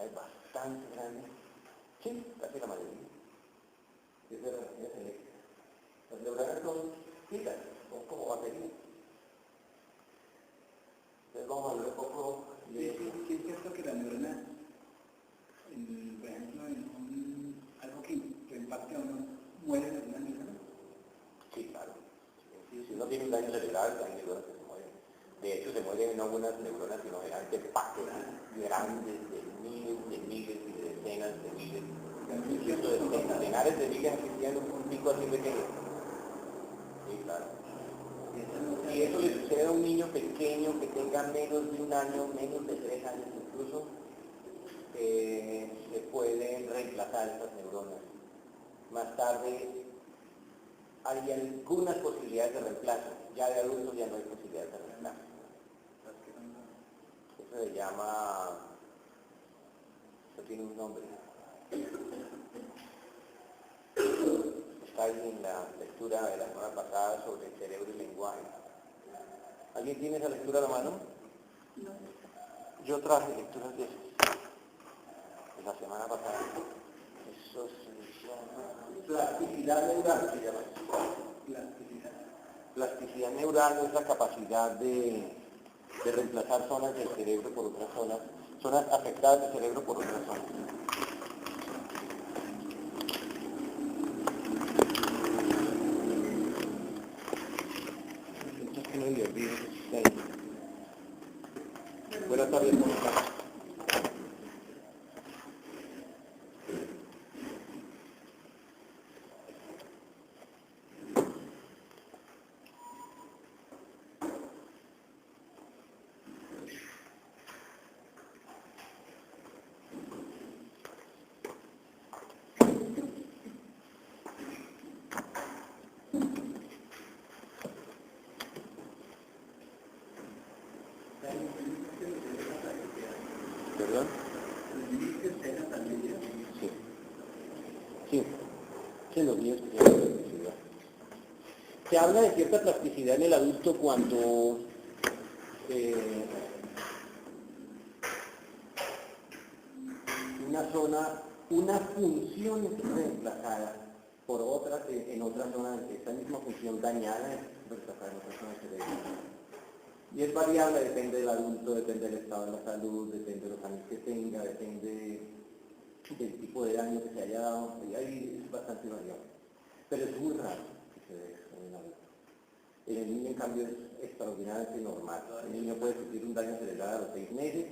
es bastante grande. Sí, casi la mayoría. Es de energías eléctricas. Las neuronas son pilas, son como baterías. Entonces vamos a hablar un poco de... ¿Sí es cierto que la neurona, por ejemplo, algo que impacte a uno, muere en una neurona? Sí, claro. Si uno tiene un daño cerebral, hay neuronas que se mueren. De hecho, se mueren no algunas neuronas, sino generalmente paquetes grandes de miles y de decenas de miles, incluso de centenares de miles existían un pico así pequeño. Sí, claro. Y eso le sucede a un niño pequeño que tenga menos de un año, menos de 3 años incluso, se pueden reemplazar estas neuronas. Más tarde hay algunas posibilidades de reemplazo, ya de adultos ya no hay posibilidades de reemplazo. Eso se llama, eso tiene un nombre. Está ahí en la lectura de la semana pasada sobre el cerebro y lenguaje. ¿Alguien tiene esa lectura a la mano? No. Yo traje lecturas de la semana pasada. Eso se llama plasticidad neural, se llama. Plasticidad neural es la capacidad de reemplazar zonas del cerebro por otras zonas afectadas del cerebro por otras zonas. Entonces que no le olvide, está ahí. Buenas tardes, ¿cómo estás? ¿Perdón? Sí. Sí. Sí, los niños que tienen plasticidad. Se habla de cierta plasticidad en el adulto cuando una función es reemplazada por otra, en otra zona, esta misma función dañada es reemplazada en otra zona del cerebro. Y es variable, depende del adulto, depende del estado de la salud, depende de los años que tenga, depende del tipo de daño que se haya dado, y ahí es bastante variable. Pero es muy raro que se dé en el adulto. En el niño, en cambio, es extraordinariamente normal. El niño puede sufrir un daño cerebral a los 6 meses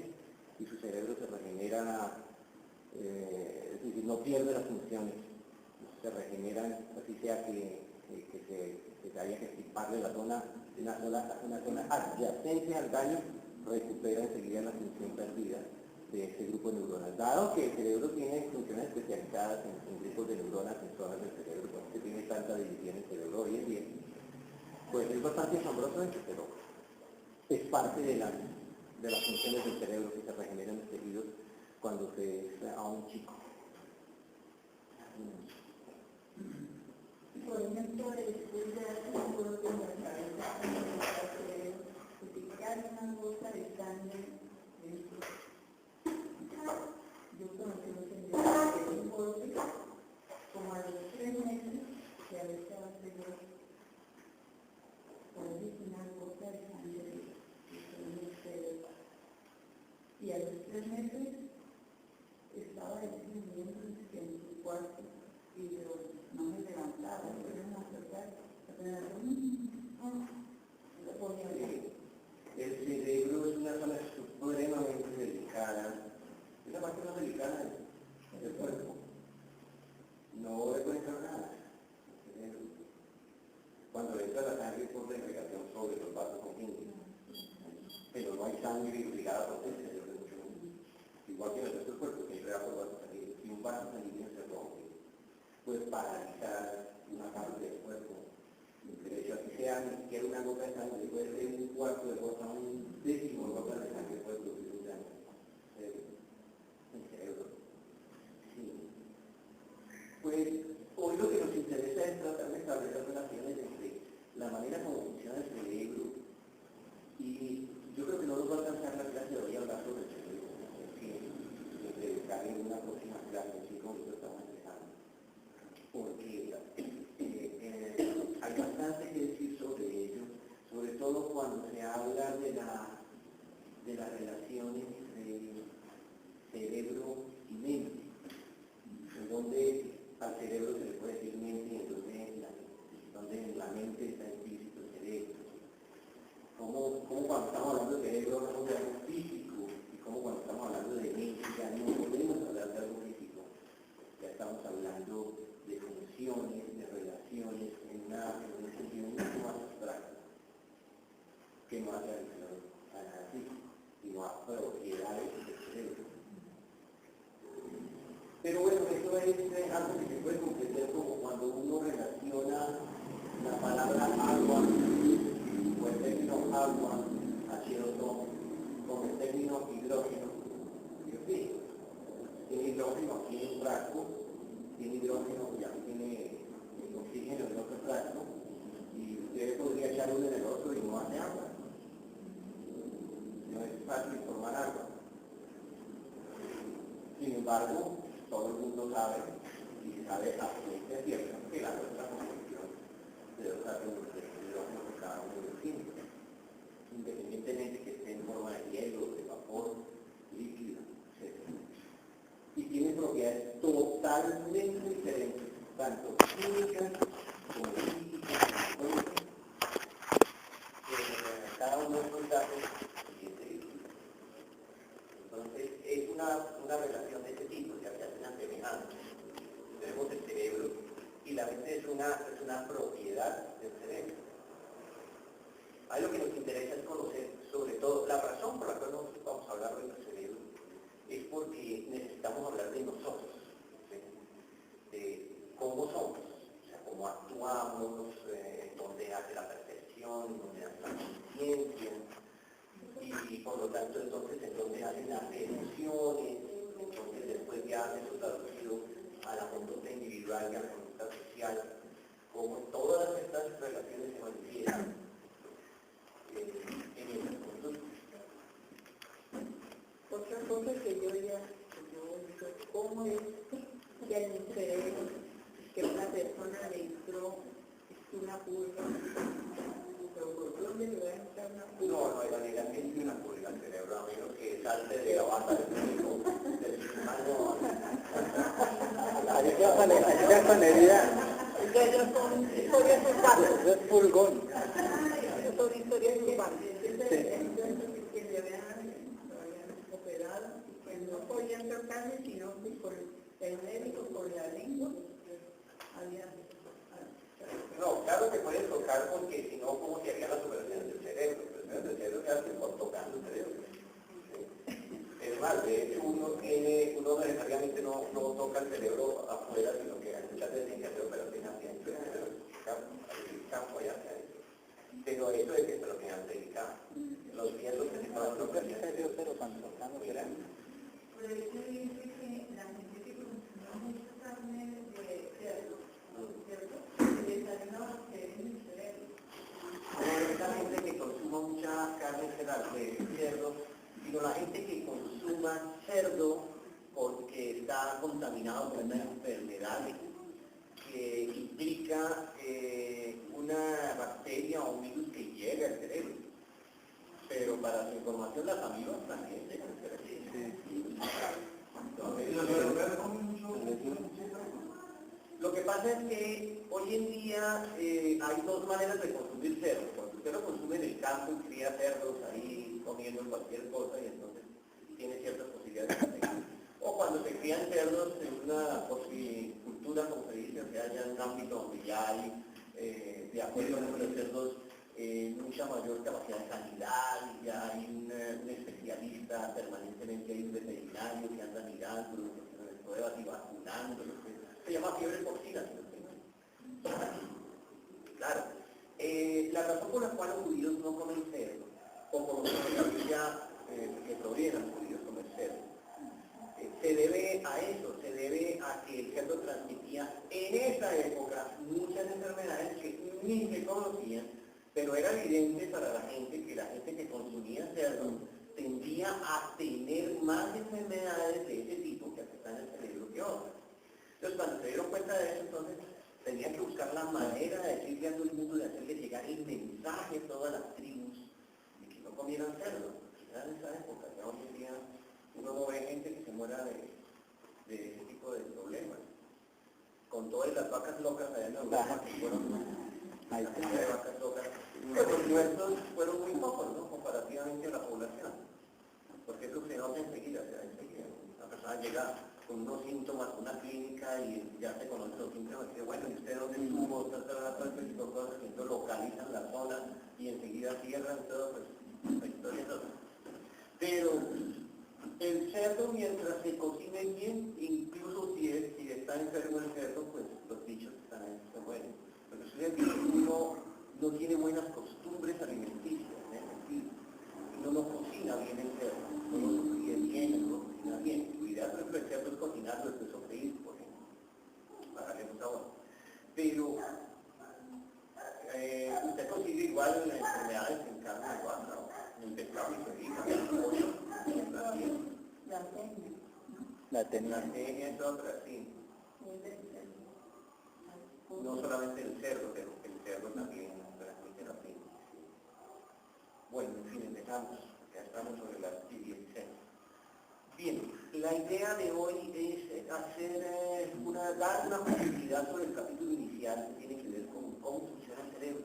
y su cerebro se regenera, es decir, no pierde las funciones, se regeneran, así sea que se haya que extirparle la zona, una zona adyacente al daño, recupera enseguida la función perdida de este grupo de neuronas. Dado que el cerebro tiene funciones especializadas en grupos de neuronas en zonas del cerebro, por eso tiene tanta división en el cerebro hoy en día, pues es bastante asombroso eso, pero es parte de las funciones del cerebro que se regeneran los tejidos cuando se es a un chico. Por ejemplo, después de hacer un golpe en la cabeza, utilizar una gota de sangre dentro. Yo conocí los senderos de un golpe, como a los 3 meses, que a veces hace yo, una gota de sangre en el cerebro. Y a los 3 meses estaba viviendo en su cuarto y yo no me levantaba, yo era una verdad, el cerebro es una zona supremamente delicada, es la parte más delicada del cuerpo. No recuerda nada. Cuando entra la sangre por segregación sobre los vasos sanguíneos, pero no hay sangre irrigada por el cerebro de mucho mundo. Igual que en el resto del cuerpo, que irriga por vasos sanguíneos. Si un vaso sanguíneo se rompe, puede paralizar una parte del cuerpo. De hecho, así sea ni siquiera una gota de sangre, puede ser un cuarto de gota, un décimo de gota de sangre, puede producir un daño en el cerebro. Sí. Pues hoy lo que nos interesa es tratar de establecer relaciones entre la manera como funciona el cerebro y yo creo que no nos va a alcanzar la clase de hoy a hablar sobre el cerebro, que una próxima clase, en 5 minutos estamos empezando, porque hay bastante que decir sobre ello, sobre todo cuando se habla de las relaciones de cerebro y mente, en donde al cerebro se le puede decir mente y donde en la mente está implícito el cerebro. Como cuando estamos hablando de cerebro hablamos de algo físico, y como cuando estamos hablando de mente ya no podemos hablar de algo físico, ya estamos hablando de funciones, de relaciones, en un sentido mucho más abstracto, que no hace alusión a nada físico, sino a propiedades del cerebro. Pero bueno, eso es algo que se puede comprender como cuando uno relaciona la palabra agua, o el término agua, H2O, con el término hidrógeno. Tiene hidrógeno aquí en un frasco, tiene hidrógeno y aquí tiene oxígeno en otro frasco, y usted podría echar uno en el otro y no hace agua. No es fácil formar agua. Sin embargo, todo el mundo sabe, y sabe a ciencia cierta, que la nuestra composición de los átomos de hidrógeno de cada uno de los químicos, independientemente que esté en forma de hielo, de vapor, líquido, etc. Y tiene propiedades totalmente diferentes, tanto químicas como físicas, como cada uno de estos datos. Entonces, es una relación de este tipo, ya se hacen semejantes. Tenemos el cerebro y la mente es una propiedad del cerebro. Ahí lo que nos interesa es conocer, sobre todo, la razón por la cual vamos a hablar hoy del cerebro es porque necesitamos hablar de nosotros, ¿sí? De cómo somos, o sea, cómo actuamos, dónde hace la percepción, dónde hace la conciencia, y por lo tanto entonces en dónde hacen las emociones, entonces después ya eso traducido a la conducta individual y a la conducta social, cómo todas estas relaciones se manifiestan en esas conductas. Otra cosa que yo digo, ¿cómo es que en mi cerebro, que una persona le entró una pulga, pero por dónde le va a entrar una pulga? No hay manera que entre una pulga al cerebro, a menos que salte de la banda del médico, del cirujano. Allí ya con herida. Ya son historias urbanas. Es pulgón. Son historias urbanas. Entonces, que le habían operado, pues no podían tocarle, sino que por el médico, por la lengua, había... No, claro que puedes tocar porque si no, ¿cómo se harían las operaciones del cerebro? Las operaciones del cerebro se hacen por tocando el cerebro. ¿Sí? Es más, de hecho, uno necesariamente no toca el cerebro afuera, sino que muchas veces tiene que hacer operaciones adentro del cerebro, el campo allá hacia adentro. Pero eso es que es lo que han dedicado. Los piensos que se pasan por el cerebro, pero cuando tocamos el cerebro. Por eso dice que la gente que consume mucha carne de cerdo, ¿cierto? Les sale una bacteria en el cerebro. No la gente que consuma mucha carne de cerdo, sino la gente que consuma cerdo porque está contaminado con una enfermedad que implica una bacteria o un virus que llega al cerebro. Pero para su información, las amibas también llegan al cerebro. Lo que pasa es que hoy en día hay dos maneras de consumir cerdo. Cuando usted lo consume en el campo y cría cerdos ahí comiendo cualquier cosa y entonces tiene ciertas posibilidades de conseguir. O cuando se crían cerdos en una porcicultura, como se dice, o sea, ya en un ámbito donde ya hay, de acuerdo con los cerdos, mucha mayor capacidad de sanidad, y ya hay un especialista permanentemente, hay un veterinario que anda mirando las pruebas y vacunando, se llama fiebre porcina, si no estoy mal. Claro, la razón por la cual los judíos no comen cerdo, o por lo menos la Biblia que prohíbe a los judíos comer cerdo, se debe a eso, se debe a que el cerdo transmitía en esa época muchas enfermedades que ni se conocían, pero era evidente para la gente que consumía cerdo tendía a tener más enfermedades de ese tipo que afectan el cuenta de eso, entonces tenía que buscar la manera de decirle a todo el mundo, de hacerle llegar el mensaje a todas las tribus, de que no comieran cerdo. Ya en esa época, ya hoy en día, uno no ve gente que se muera de ese tipo de problemas. Con todas las vacas locas allá en Europa, que fueron la cantidad de vacas locas, pues los muertos fueron muy pocos, ¿no? Comparativamente a la población. Porque eso se nota enseguida, o sea, enseguida. Una persona llega con unos síntomas a una clínica y ya se conocen los síntomas, y dice, bueno, ¿y usted dónde estuvo? Todo ese tipo de cosas, y entonces localizan la zona y enseguida cierran todo, pues la historia es otra. Pero el cerdo, mientras se cocine bien, incluso si está enfermo el cerdo, pues los bichos que están ahí se mueren. Porque ustedes ven que uno no tiene buenas costumbres alimenticias, ¿eh? Uno no cocina bien el cerdo, no lo sofríe bien, no lo cocina bien. Lo ideal, por ejemplo, el cerdo es cocinarlo, después sofreír, por ejemplo, para darle un sabor. Pero usted consigue igual enfermedades en carne de vaca, en el pescado y se diga, en el pollo, en la piel. La tenia es otra, sí. No solamente el cerdo, pero el cerdo también transmite la tenia. Bueno, en fin, empezamos. Ya estamos sobre las 16. Bien, la idea de hoy es dar una posibilidad sobre el capítulo inicial que tiene que ver con cómo funciona el cerebro.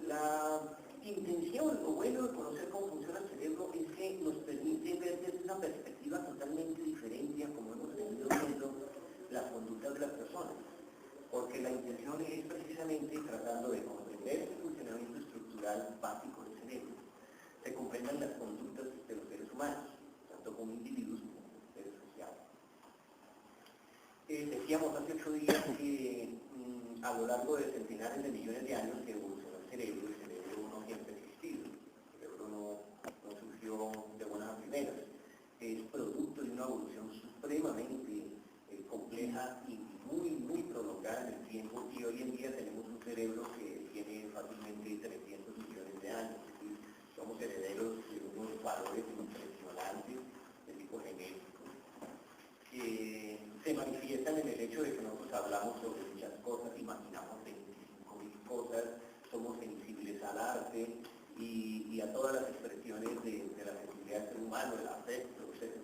La intención, lo bueno de conocer cómo funciona el cerebro es que nos permite ver desde una perspectiva totalmente diferente a como hemos venido viendo las conductas de las personas. Porque la intención es precisamente tratando de comprender el funcionamiento estructural básico del cerebro. Se comprendan las conductas de los seres humanos, tanto como individuos como como seres sociales. Decíamos hace 8 días que a lo largo de centenares de millones de años que evolucionó el cerebro no siempre ha existido, el cerebro no surgió de buenas a primeras, es producto de una evolución supremamente compleja y muy prolongada en el tiempo, y hoy en día tenemos un cerebro que tiene fácilmente 300 millones de años. Somos herederos de unos valores impresionantes de tipo genético, que se manifiestan en el hecho de que nosotros hablamos sobre muchas cosas, imaginamos 25.000 cosas, somos sensibles al arte y a todas las expresiones de la sensibilidad del ser humano, del afecto, etc.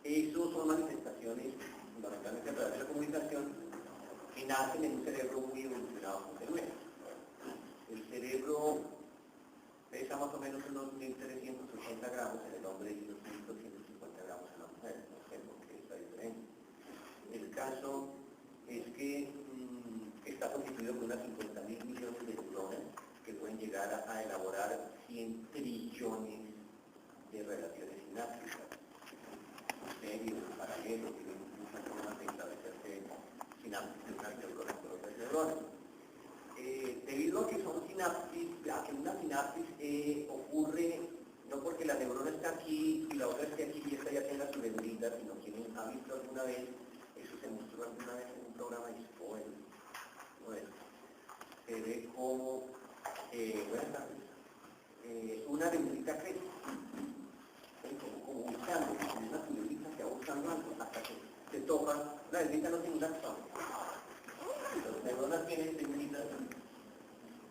Eso son manifestaciones fundamentalmente a través de la comunicación que nacen en un cerebro muy evolucionado como el nuestro. El cerebro pesa más o menos unos 1.380 gramos en el hombre y unos 1.250 gramos en la mujer. No sé por qué está diferente. El caso es que está constituido por unas 50.000 millones de neuronas que pueden llegar a elaborar 100 trillones de relaciones sinápticas. Serios, paralelos, y muchas formas de establecerse sinapsis de unas neuronas con otras neuronas. Debido a que son sinapsis, a que una sinapsis ocurre no porque la neurona está aquí y la otra esté aquí y esta ya tenga su dendrita, sino quien ha visto alguna vez, eso se mostró alguna vez en un programa de Spoel, se ve como, buenas tardes, una dendrita crece, como buscando, como una culebrita que va buscando algo, hasta que se topa, la dendrita no tiene un axón. Las neuronas tienen dendritas,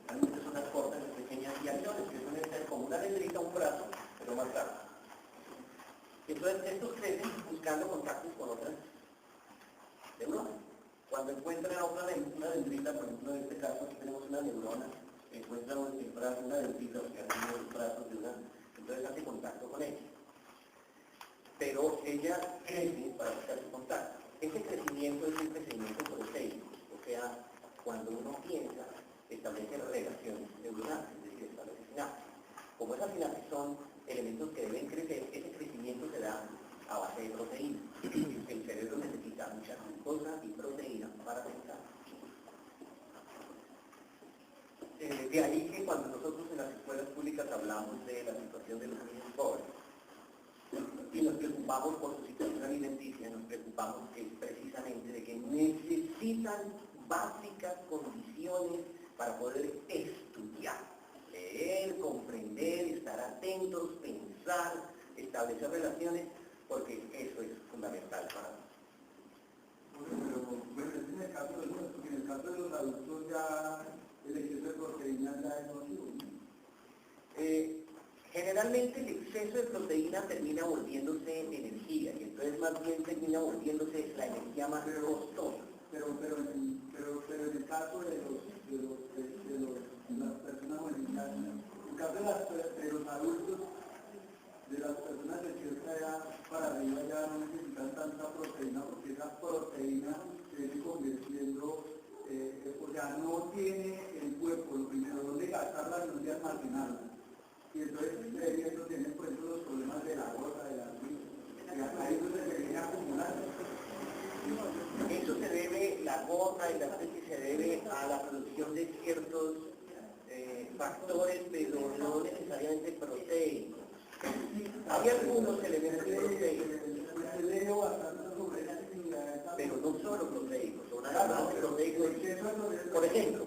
realmente son unas cortas, pequeñas y acciones que suelen ser como una dendrita, un brazo, pero más largo. Entonces estos crecen buscando contactos con otras neuronas. Cuando encuentran a una dendrita, por ejemplo en este caso aquí tenemos una neurona, encuentran el brazo, una dendrita, o sea, uno de los brazos de una, entonces hace contacto con ella. Pero ella crece para buscar su contacto. Ese crecimiento es un crecimiento proteico, o sea, cuando uno piensa, establece relaciones neuronales, es decir, establece sinapsis. Como esas sinapsis son elementos que deben crecer, ese crecimiento se da a base de proteínas. El cerebro necesita mucha glucosa y proteína para pensar. De ahí que cuando nosotros en las escuelas públicas hablamos de la situación de los niños pobres y nos preocupamos por su situación alimenticia, nos preocupamos precisamente de que necesitan básicas condiciones para poder estudiar, leer, comprender, estar atentos, pensar, establecer relaciones, porque eso es fundamental para nosotros. generalmente el exceso de proteína termina volviéndose energía y entonces más bien termina volviéndose la energía más costosa. Pero en el caso de las personas bolivianas, en caso de los adultos, de las personas de cierta edad para arriba ya no necesitan tanta proteína porque esa proteína se viene convirtiendo, o sea, no tiene el cuerpo, lo primero, donde gastarla, no de almacenarla. Y entonces eso tiene por ejemplo los problemas de la gota, de la vida, ahí eso se viene acumulando. Eso se debe, la gota y la especie se debe a la producción de ciertos factores, pero no necesariamente proteicos. Hay algunos elementos proteicos, pero no solo proteicos, son además proteicos. Por ejemplo,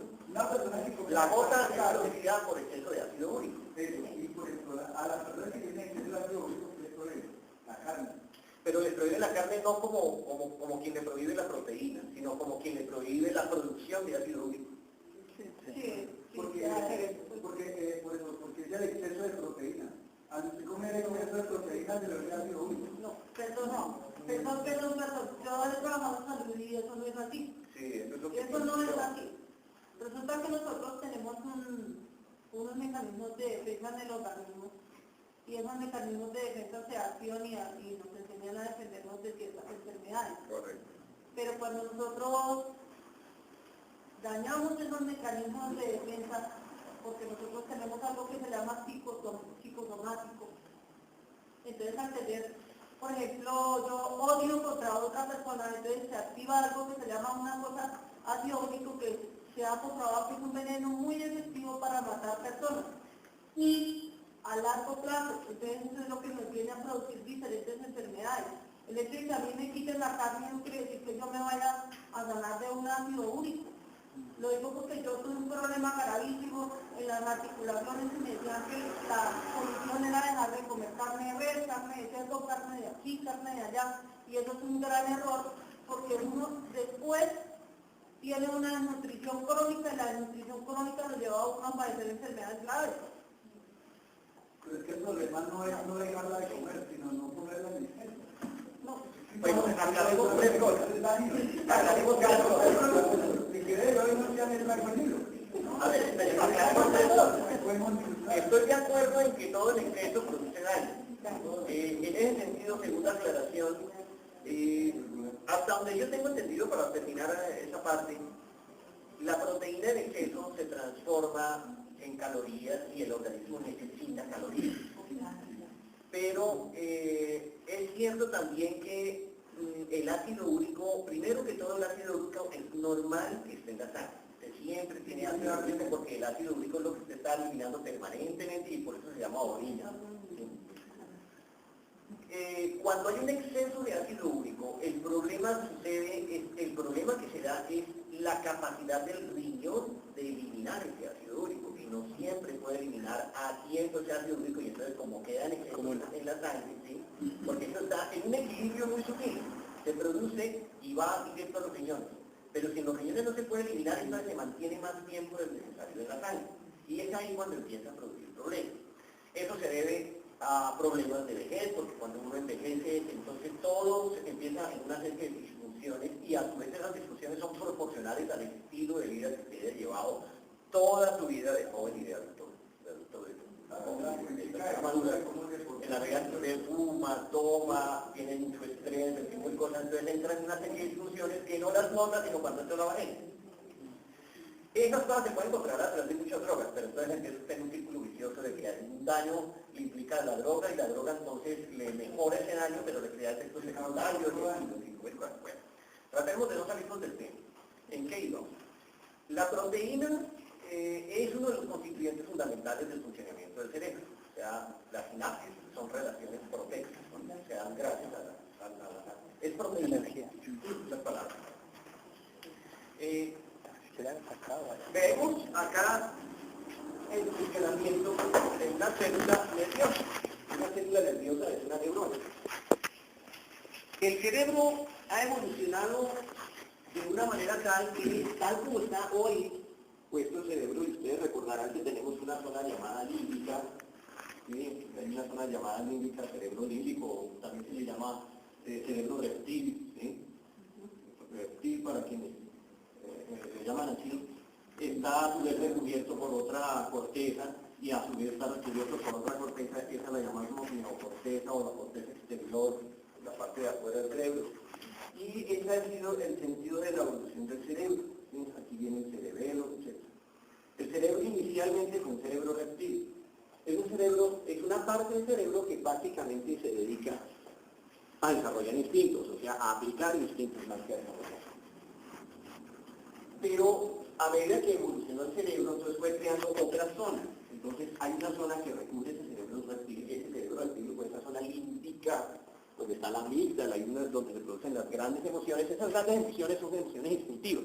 la gota es producida por exceso de ácido úrico. Y por ejemplo, a las personas que tienen exceso de ácido úrico, la carne. Pero le prohíbe la carne no como quien le prohíbe la proteína, sino como quien le prohíbe la producción de ácido úrico. Porque es el exceso de proteína. Al comer exceso de proteína se le olvida ácido úrico. No, perdón. Yo he trabajado en salud y eso no es así. Sí, eso es lo que Eso no es así. Resulta que nosotros tenemos unos mecanismos de defensa en el organismo y esos mecanismos de defensa se activan y nos enseñan a defendernos de ciertas enfermedades. Correcto. Pero cuando nosotros dañamos esos mecanismos de defensa, porque nosotros tenemos algo que se llama psicosomático, entonces al tener, por ejemplo, yo odio contra otra persona, entonces se activa algo que se llama una cosa ácido úrico que se ha comprobado que es un veneno muy efectivo para matar personas y a largo plazo, entonces eso es lo que nos viene a producir diferentes enfermedades. El hecho de que a mí me quiten la carne no quiere decir que yo me vaya a sanar de un ácido úrico. Lo digo porque yo tuve un problema gravísimo en las articulaciones y me decían que la solución era dejar de comer carne de res, carne de cerdo, carne de aquí, carne de allá, y eso es un gran error porque uno después tiene una desnutrición crónica y la desnutrición crónica nos lleva a uno a padecer enfermedades graves. Pero es que el problema no es no dejarla de comer, sino no comerla en exceso. No. Bueno, aclaremos tres cosas. Aclaremos tres cosas. Si quiere, yo no sea el comido. A ver, pero aclaremos tres cosas. Estoy de acuerdo en que todo el exceso produce daño. En ese sentido, segunda aclaración, hasta donde yo tengo entendido, para terminar esa parte, la proteína en exceso se transforma en calorías y el organismo necesita calorías. Pero es cierto también que el ácido úrico, primero que todo el ácido úrico es normal que esté en la sangre. Usted siempre tiene ácido úrico porque el ácido úrico es lo que usted está eliminando permanentemente y por eso se llama orina. Cuando hay un exceso de ácido úrico, el problema que se da es la capacidad del riñón de eliminar ese ácido úrico, que no siempre puede eliminar a tiempo ese ácido úrico y entonces como queda en exceso en la sangre, ¿sí? Porque eso está en un equilibrio muy sutil, se produce y va directo a los riñones, pero si en los riñones no se puede eliminar, entonces se mantiene más tiempo del necesario en la sangre, y es ahí cuando empieza a producir problemas. Eso se debe a problemas de vejez, porque cuando uno envejece, entonces todo se empieza en una serie de disfunciones y a su vez esas disfunciones son proporcionales al estilo de vida que usted ha llevado toda su vida de joven y de adulto en la vida que usted fuma, toma, tiene mucho estrés, ese tipo de cosas, entonces entra en una serie de disfunciones que no las nota sino cuando esto lo va a hacer. Esas cosas se pueden encontrar a través de muchas drogas, pero entonces empieza usted en un círculo vicioso de que hay un daño que implica la droga y la droga entonces le mejora ese daño, pero le crea efectos secundarios. Bueno, tratemos de no salirnos del tema. ¿En qué íbamos? La proteína es uno de los constituyentes fundamentales del funcionamiento del cerebro. O sea, las sinapsis son relaciones proteicas, se dan gracias a la es proteína. Las palabras. Vemos acá el funcionamiento de una célula nerviosa. Una célula nerviosa es una neurona. El cerebro ha evolucionado de una manera tal que, tal como está hoy puesto el cerebro, y ustedes recordarán que tenemos una zona llamada límbica, ¿sí? Hay una zona llamada límbica, cerebro límbico, o también se le llama cerebro reptil, ¿sí? Reptil para quienes le llaman así, está a su vez recubierto por otra corteza y a su vez está recubierto por otra corteza, esa la llamamos neocorteza o la corteza exterior, la parte de afuera del cerebro. Y ese ha sido el sentido de la evolución del cerebro. ¿Sí? Aquí viene el cerebelo, etc. El cerebro inicialmente fue un cerebro reptil. Es una parte del cerebro que básicamente se dedica a desarrollar instintos, o sea, a aplicar instintos más que a desarrollar. Pero a medida que evolucionó el cerebro, entonces fue creando otras zonas. Entonces hay una zona que recubre ese cerebro reptil, pues esa zona límbica, donde está la amígdala, hay una donde se producen las grandes emociones. Esas grandes emociones son emociones instintivas.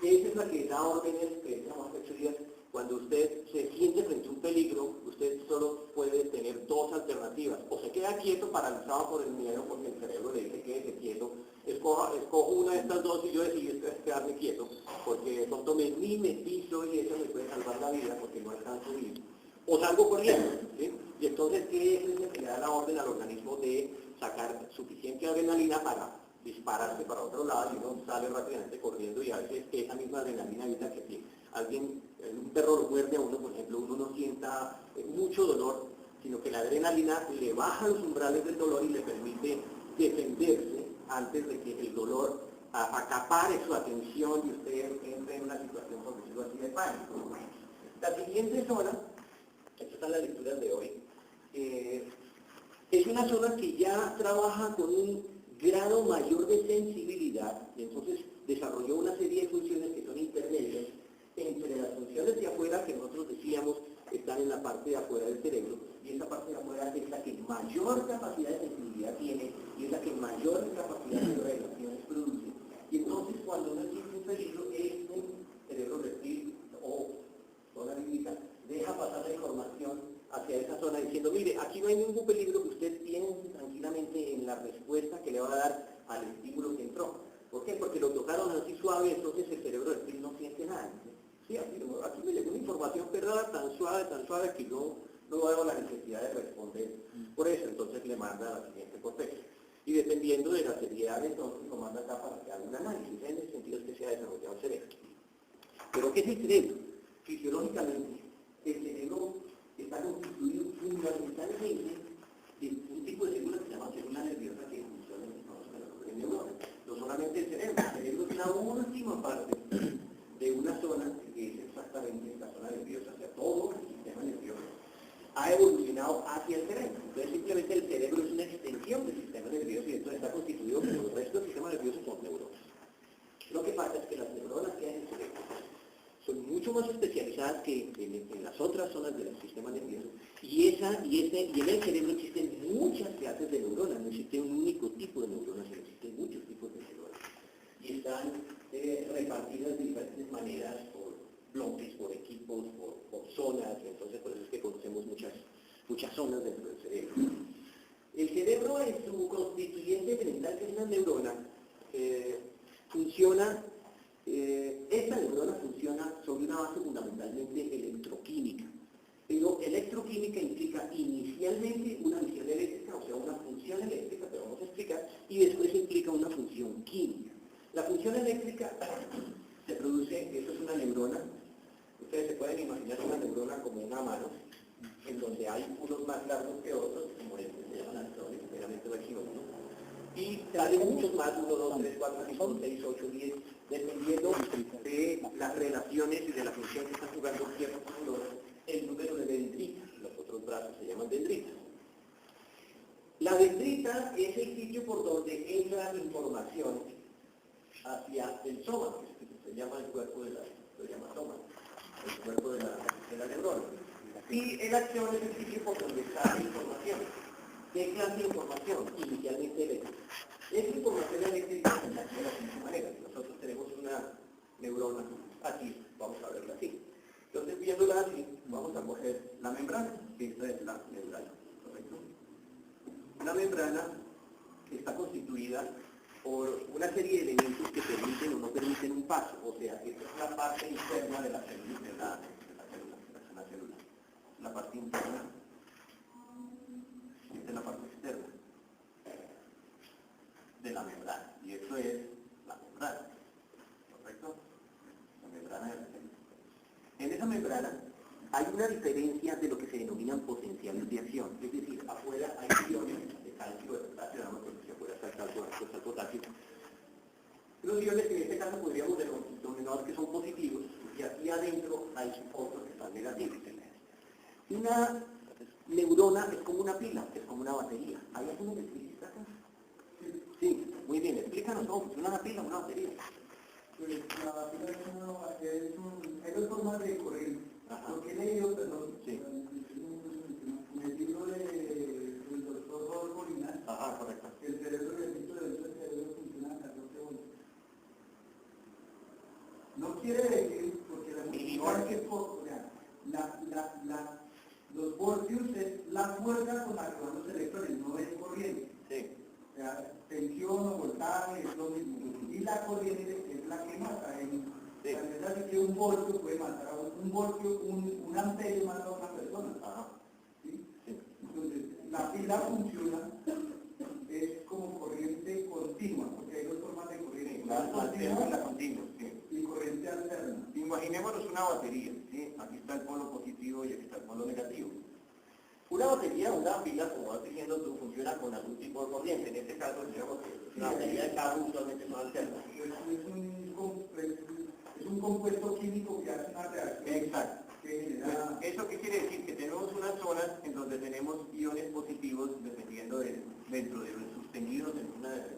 Esa es la que da órdenes, que llamamos días. Cuando usted se siente frente a un peligro, usted solo puede tener dos alternativas. O se queda quieto, paralizado por el miedo, porque el cerebro le dice quédese quieto. Escojo una de estas dos y yo decidí quedarme quieto, porque pronto me piso y eso me puede salvar la vida porque no alcanzo a ir. O salgo corriendo, ¿sí? Y entonces, ¿qué es lo que le da la orden al organismo de sacar suficiente adrenalina para dispararse para otro lado y uno sale rápidamente corriendo? Y a veces esa misma adrenalina evita que si un perro lo muerde a uno, por ejemplo, uno no sienta mucho dolor, sino que la adrenalina le baja los umbrales del dolor y le permite defenderse antes de que el dolor acapare su atención y usted entre en una situación, por decirlo así, de pánico. La siguiente zona, estas están las lecturas de hoy, es una zona que ya trabaja con un grado mayor de sensibilidad y entonces desarrolló una serie de funciones que son intermedias entre las funciones de afuera que nosotros decíamos están en la parte de afuera del cerebro, y esa parte de afuera es la que mayor capacidad de sensibilidad tiene y es la que mayor capacidad de relaciones produce. Y entonces cuando no existe un peligro, este cerebro reptil o zona límbica deja pasar la información hacia esa zona diciendo, mire, aquí no hay ningún peligro, que usted piense tranquilamente en la respuesta que le va a dar al estímulo que entró. ¿Por qué? Porque lo tocaron así suave, entonces el cerebro reptil no siente nada. Sí, aquí me llegó una información perrada tan suave que yo no hago la necesidad de responder. Por eso entonces le manda a la siguiente corteza. Y dependiendo de la seriedad, entonces lo manda acá para que haga un análisis, en el sentido que se ha desarrollado el cerebro. ¿Pero qué es el cerebro? Fisiológicamente, el cerebro está constituido fundamentalmente de un tipo de células que se llama célula nerviosa que funciona en neuronas. No solamente el cerebro es la última parte de una zona que es exactamente la zona nerviosa, o sea, todo el sistema nervioso ha evolucionado hacia el cerebro. Entonces simplemente el cerebro es una extensión del sistema nervioso y entonces está constituido por el resto del sistema nervioso por neuronas. Lo que pasa es que las neuronas que hay en el cerebro son mucho más especializadas que en las otras zonas del sistema nervioso y en el cerebro existen muchas clases de neuronas, no existe un único tipo de neuronas, sino existen muchos tipos de neuronas y están repartidas de diferentes maneras por bloques, por equipos, por zonas, y entonces por eso es que conocemos muchas zonas dentro del cerebro. El cerebro en su constituyente elemental, que es una neurona, esta neurona funciona sobre una base fundamentalmente electroquímica. Pero electroquímica implica inicialmente una visión eléctrica, o sea, una función eléctrica, que vamos a explicar, y después implica una función química. La función eléctrica se produce, esto es una neurona, ustedes se pueden imaginar una neurona como una mano, en donde hay unos más largos que otros, como este se llaman axones, generalmente lo decimos, ¿no? Y salen muchos más, 1, 2, 3, 4, 5, 6, 8, 10, dependiendo de las relaciones y de la función que están jugando ciertos neuronas, el número de dendritas, los otros brazos se llaman dendritas. La dendrita es el sitio por donde entra información hacia el soma, que se llama el cuerpo de se llama soma, el cuerpo de la neurona. Y el axón es el sitio por donde sale información. ¿Qué clase de información? Inicialmente eléctrica. Esa información eléctrica se da de la misma manera. Nosotros tenemos una neurona así, vamos a verla así. Entonces, viéndola así, vamos a coger la membrana, que esta es la membrana, ¿correcto? La membrana está constituida por una serie de elementos que permiten o no permiten un paso, o sea, esta es la parte interna de la célula, la parte interna. de la membrana, y esto es la membrana, ¿correcto? La membrana de la célula. En esa membrana hay una diferencia de lo que se denominan potenciales de acción, es decir, afuera hay iones de calcio, de potasio, nada más porque afuera está el calcio, afuera está el potasio. Los iones que en este caso podríamos denominar que son positivos, y aquí adentro hay otros que están negativos. Una neurona es como una pila, es como una batería. ¿Hay alguno que explica acá? Sí, muy bien, explícanos cómo funciona una pila, una batería. Pues la pila hay dos formas de correr. Porque he leído, perdón, Sí. en el libro del doctor Rodolfo Linares, Correcto. el cerebro y el ciclo del cerebro funcionan a 14 voltios. No quiere decir, porque igual que los voltios es la fuerza con la que van los electrones, no es corriente. Sí. O sea, tensión o voltaje es lo mismo. Y la corriente es la que mata. Es así que un voltio puede matar a un amperio mata a una persona. ¿Sí? Entonces, la pila funciona es como corriente continua, porque hay dos formas de corriente. La continua, sí. Y corriente alterna. Imaginémonos una batería, ¿sí? Aquí está el polo positivo y aquí está el polo negativo. Una batería, una pila, como vas diciendo tú, funciona con algún tipo de corriente. En este caso, digamos que una batería de carro usualmente son alternas. Es un compuesto químico que hace una reacción. Exacto. Que genera... ¿Eso qué quiere decir? Que tenemos unas zonas en donde tenemos iones positivos dependiendo dentro de los sostenidos en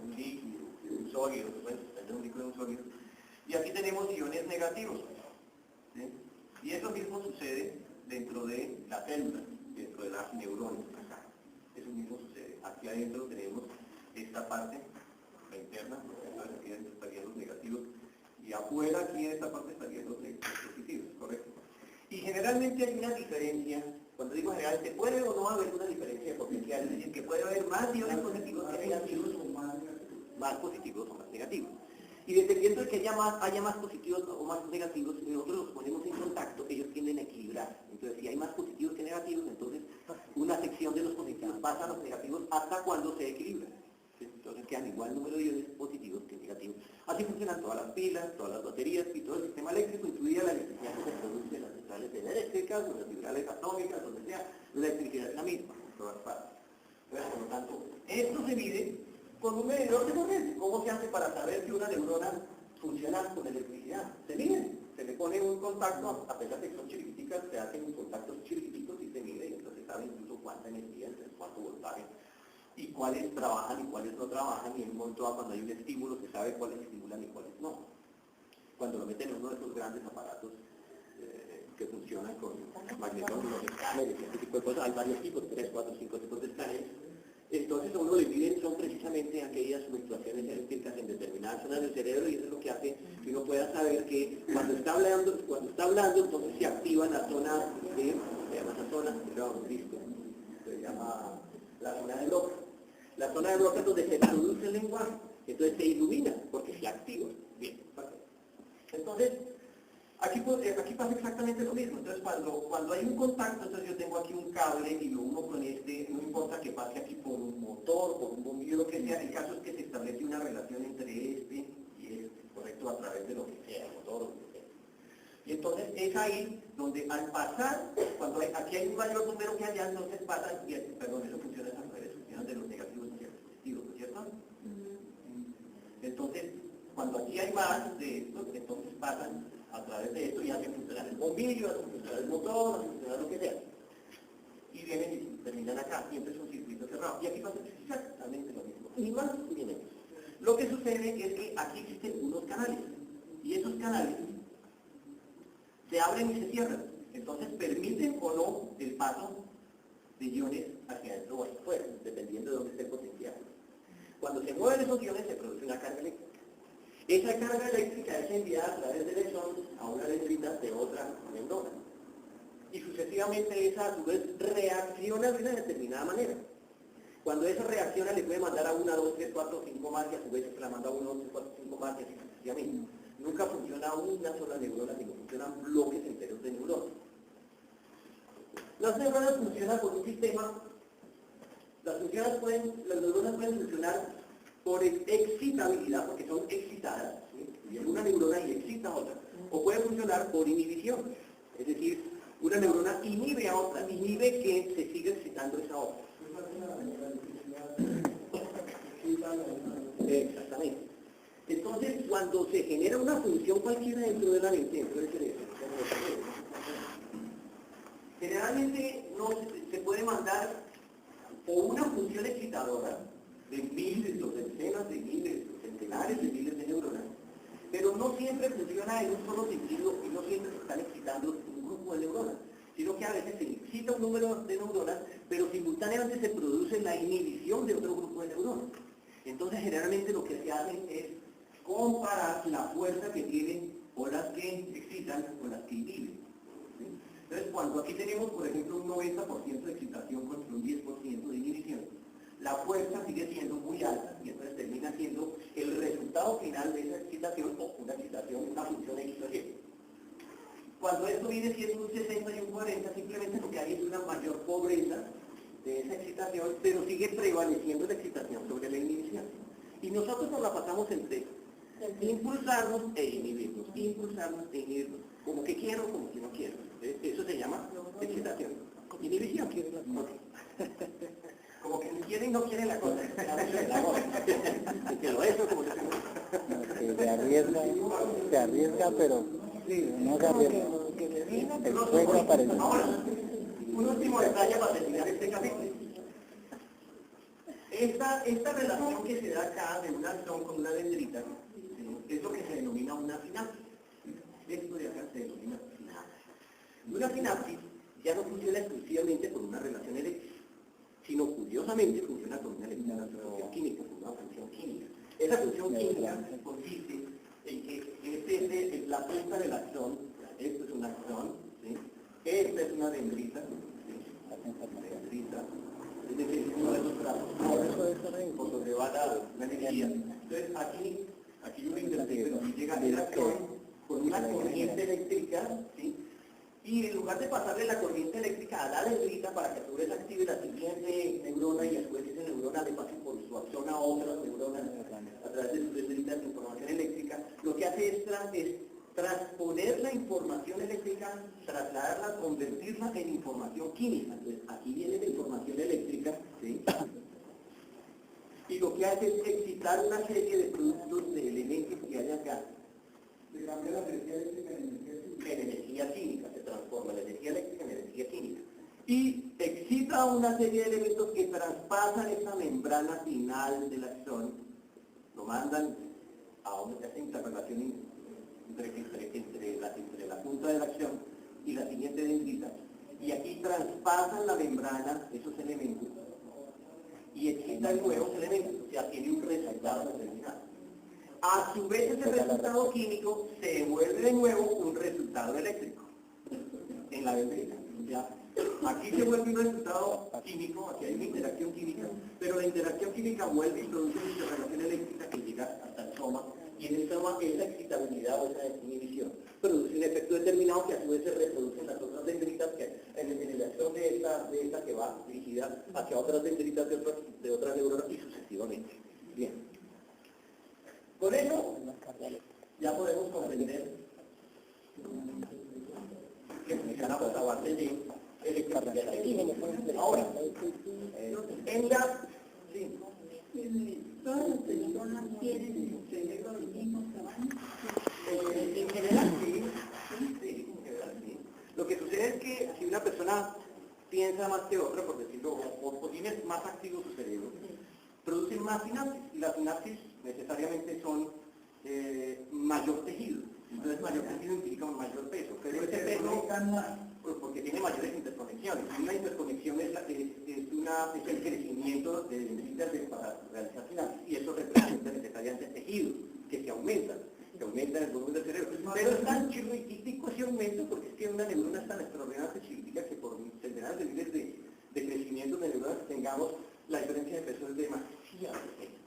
un líquido, un sólido, bueno, en un líquido, un sólido. Y aquí tenemos iones negativos. ¿Sí? Y eso mismo sucede dentro de la célula, dentro de las neuronas. Acá. Eso mismo sucede. Aquí adentro tenemos esta parte, la interna, entonces aquí adentro estarían los negativos. Y afuera, aquí en esta parte, estarían los positivos, ¿correcto? Y generalmente hay una diferencia, cuando digo generalmente, puede o no haber una diferencia de potencial, es decir, que puede haber más iones positivos que negativos, más positivos o más negativos. Y dependiendo de que haya más positivos o más negativos, si nosotros los ponemos en contacto, ellos tienden a equilibrar. Entonces, si hay más positivos que negativos, entonces una sección de los positivos pasa a los negativos hasta cuando se equilibra. Entonces quedan igual número de iones positivos que negativos. Así funcionan todas las pilas, todas las baterías y todo el sistema eléctrico, incluida la electricidad que se produce en las centrales eléctricas, en las centrales atómicas, donde sea, la electricidad es la misma en todas partes. Entonces, por lo tanto, esto se mide con un medidor de corriente. ¿Cómo se hace para saber que una neurona funciona con electricidad? Se mide, se le pone un contacto, a pesar de que son chiquiticas, se hacen contactos chiquititos y se mide, y entonces se sabe incluso cuánta energía, entonces cuánto voltaje, y cuáles trabajan y cuáles no trabajan, y en cuanto a cuando hay un estímulo se sabe cuáles estimulan y cuáles no. Cuando lo meten en uno de esos grandes aparatos que funcionan con magnetómetros, escáneres y este tipo de cosas, hay varios tipos, 3, 4, 5 tipos de escáneres. Entonces a uno le miden son precisamente aquellas fluctuaciones eléctricas en determinadas zonas del cerebro, y eso es lo que hace que uno pueda saber que cuando está hablando entonces se activa la zona se llama esa zona, se llama la zona de Broca. La zona de Broca es donde se produce el lenguaje, entonces se ilumina porque se activa. Bien, perfecto. Entonces, aquí pasa exactamente lo mismo. Entonces, cuando hay un contacto, entonces yo tengo aquí un cable y lo uno con este, no importa que pase aquí por un motor, por un bombillo, lo que sea, el caso es que se establece una relación entre este y este, ¿correcto? A través de lo que sea, el motor o lo que sea. Y entonces es ahí donde al pasar, cuando aquí hay un mayor número que allá, entonces pasan, perdón, eso funciona de esas maneras, funciona de los negativos hacia los positivos, ¿no es cierto? Entonces, cuando aquí hay más de esto, entonces pasan a través de esto y hacen funcionar el bombillo, hacen funcionar el motor, hacen funcionar lo que sea. Y vienen y terminan acá, siempre es un circuito cerrado. Y aquí pasa exactamente lo mismo, ni más ni menos. Lo que sucede es que aquí existen unos canales, y esos canales se abren y se cierran, entonces permiten o no el paso de iones hacia adentro o hacia afuera, dependiendo de dónde esté el potencial. Cuando se mueven esos iones se produce una carga eléctrica. Esa carga eléctrica es enviada a través del electrón a una dendrita de otra neurona. Y sucesivamente esa a su vez reacciona de una determinada manera. Cuando esa reacciona le puede mandar a 1, 2, 3, 4, 5 más, y a su vez se la manda a 1, 2, 3, 4, 5 más, y así sucesivamente. Nunca funciona una sola neurona, sino funcionan bloques enteros de neuronas. Las neuronas funcionan por un sistema, las neuronas pueden funcionar por excitabilidad, porque son excitadas, ¿sí? Y una neurona y excita a otra, o puede funcionar por inhibición, es decir, una neurona inhibe a otra, inhibe que se siga excitando esa otra. Exactamente. Entonces, cuando se genera una función cualquiera dentro de la mente, dentro del cerebro, generalmente no se puede mandar o una función excitadora de miles o decenas de miles o centenares de miles de neuronas, pero no siempre funciona en un solo sentido y no siempre se están excitando un grupo de neuronas, sino que a veces se excita un número de neuronas, pero simultáneamente se produce la inhibición de otro grupo de neuronas. Entonces generalmente lo que se hace es comparar la fuerza que tienen o las que excitan o las que inhiben. ¿Sí? Entonces cuando aquí tenemos por ejemplo un 90% de excitación contra un 10% de inhibición, la fuerza sigue siendo muy alta y entonces termina siendo el resultado final de esa excitación o una excitación, una función X o Y. Cuando esto viene siendo un 60 y un 40, simplemente lo que hay es una mayor pobreza de esa excitación, pero sigue prevaleciendo la excitación sobre la inhibición. Y nosotros nos la pasamos entre impulsarnos e inhibirnos, como que quiero, como que no quiero. Eso se llama excitación. Inhibición. Como que quiere y no quiere la cosa. Pero eso como que se arriesga, pero no se arriesga. El fuego aparece. Ahora, un último detalle para terminar este capítulo. Esta relación que se da acá de una axón con una dendrita, ¿sí? Es lo que se denomina una sinapsis. Esto de acá se denomina sinapsis. Una sinapsis ya no funciona exclusivamente por una relación eléctrica, sino curiosamente funciona con una función química, con una función química. Esa función química consiste en que es la punta del axón, esto es un axón, ¿sí? Esta es una dendrita, ¿sí? Es decir, uno de los brazos, por donde va la energía. Entonces aquí uno interpreta y llega el axón con una corriente eléctrica, ¿sí? Y en lugar de pasarle la corriente eléctrica a la dendrita para que a su vez active la siguiente neurona y a su vez esa neurona le pase por su acción a otras neuronas a través de sus dendritas de información eléctrica, lo que hace es transponer la información eléctrica, trasladarla, convertirla en información química. Entonces aquí viene la información eléctrica, ¿sí? Y lo que hace es excitar una serie de productos, de elementos que hay acá. Se cambia la energía eléctrica en energía química. Se transforma la energía eléctrica en energía química. Y excita una serie de elementos que traspasan esa membrana final del axón, lo mandan a donde se hace interrelación entre la punta de la acción y la siguiente dendrita, y aquí traspasan la membrana, esos elementos, y excitan nuevos elementos, o sea, tiene un resultado determinado. A su vez ese resultado químico se vuelve de nuevo un resultado eléctrico en la dendrita. ¿Ya? Aquí se vuelve un resultado químico, aquí hay una interacción química, pero la interacción química vuelve y produce una interrelación eléctrica que llega hasta el soma, y en el soma esa excitabilidad o esa inhibición produce un efecto determinado que a su vez se reproduce en las otras dendritas, que en la acción de esta que va dirigida hacia otras dendritas de otras neuronas y sucesivamente. Bien. Con eso ya podemos comprender que funcionamos a base de electricidad. Ahora, en la... Sí. Todas las personas tienen el cerebro del mismo tamaño. En general sí, en general sí. Lo que sucede es que si una persona piensa más que otra, por decirlo, o tiene más activo su cerebro, producen más sinapsis, y las sinapsis necesariamente son mayor tejido. Entonces mayor tejido implica un mayor peso, pero ese peso porque tiene mayores interconexiones. Y una interconexión es el crecimiento de dendritas para realizar sinapsis, y eso representa necesariamente tejido que se aumenta en el volumen del cerebro. Pero es tan chiquitico ese aumento porque es que una neurona es tan extraordinariamente chiquitica que por centenares de miles de crecimientos de neuronas que tengamos, la diferencia de peso es demasiado pequeña.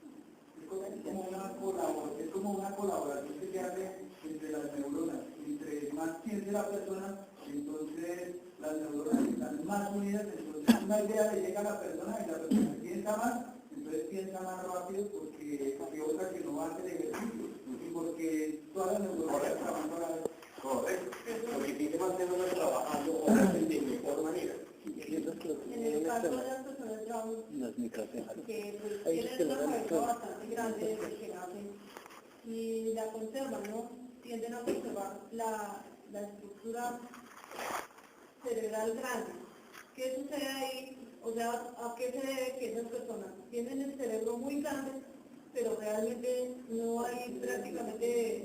Es como una colaboración que se hace entre las neuronas. Entre más piense la persona, entonces las neuronas están más unidas, entonces una idea le llega a la persona y la persona piensa más, entonces piensa camina más rápido porque otra que no hace el ejercicio y porque todas las neuronas trabajan a la vez. Correcto. Porque si se mantienen trabajando de mejor manera. En el caso de las personas Down, Los microcefalos. que pues, Ahí tienen se una lo dan cabeza todo. bastante grande desde que nacen y la conservan, ¿no? Tienden a conservar la estructura cerebral grande. ¿Qué sucede ahí? O sea, ¿a qué se debe que esas personas tienen el cerebro muy grande, pero realmente no hay prácticamente...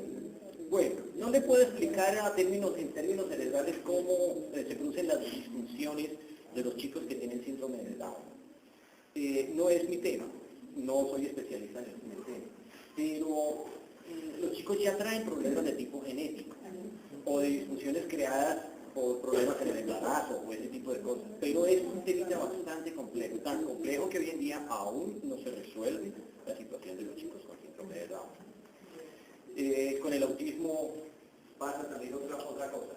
Bueno, no le puedo explicar en términos cerebrales cómo se producen las disfunciones de los chicos que tienen síndrome de Down. No es mi tema, no soy especialista en el tema, pero los chicos ya traen problemas de tipo genético o de disfunciones creadas por problemas en el embarazo o ese tipo de cosas, pero es un tema bastante complejo, tan complejo que hoy en día aún no se resuelve la situación de los chicos con síndrome de Down. Con el autismo pasa también otra cosa.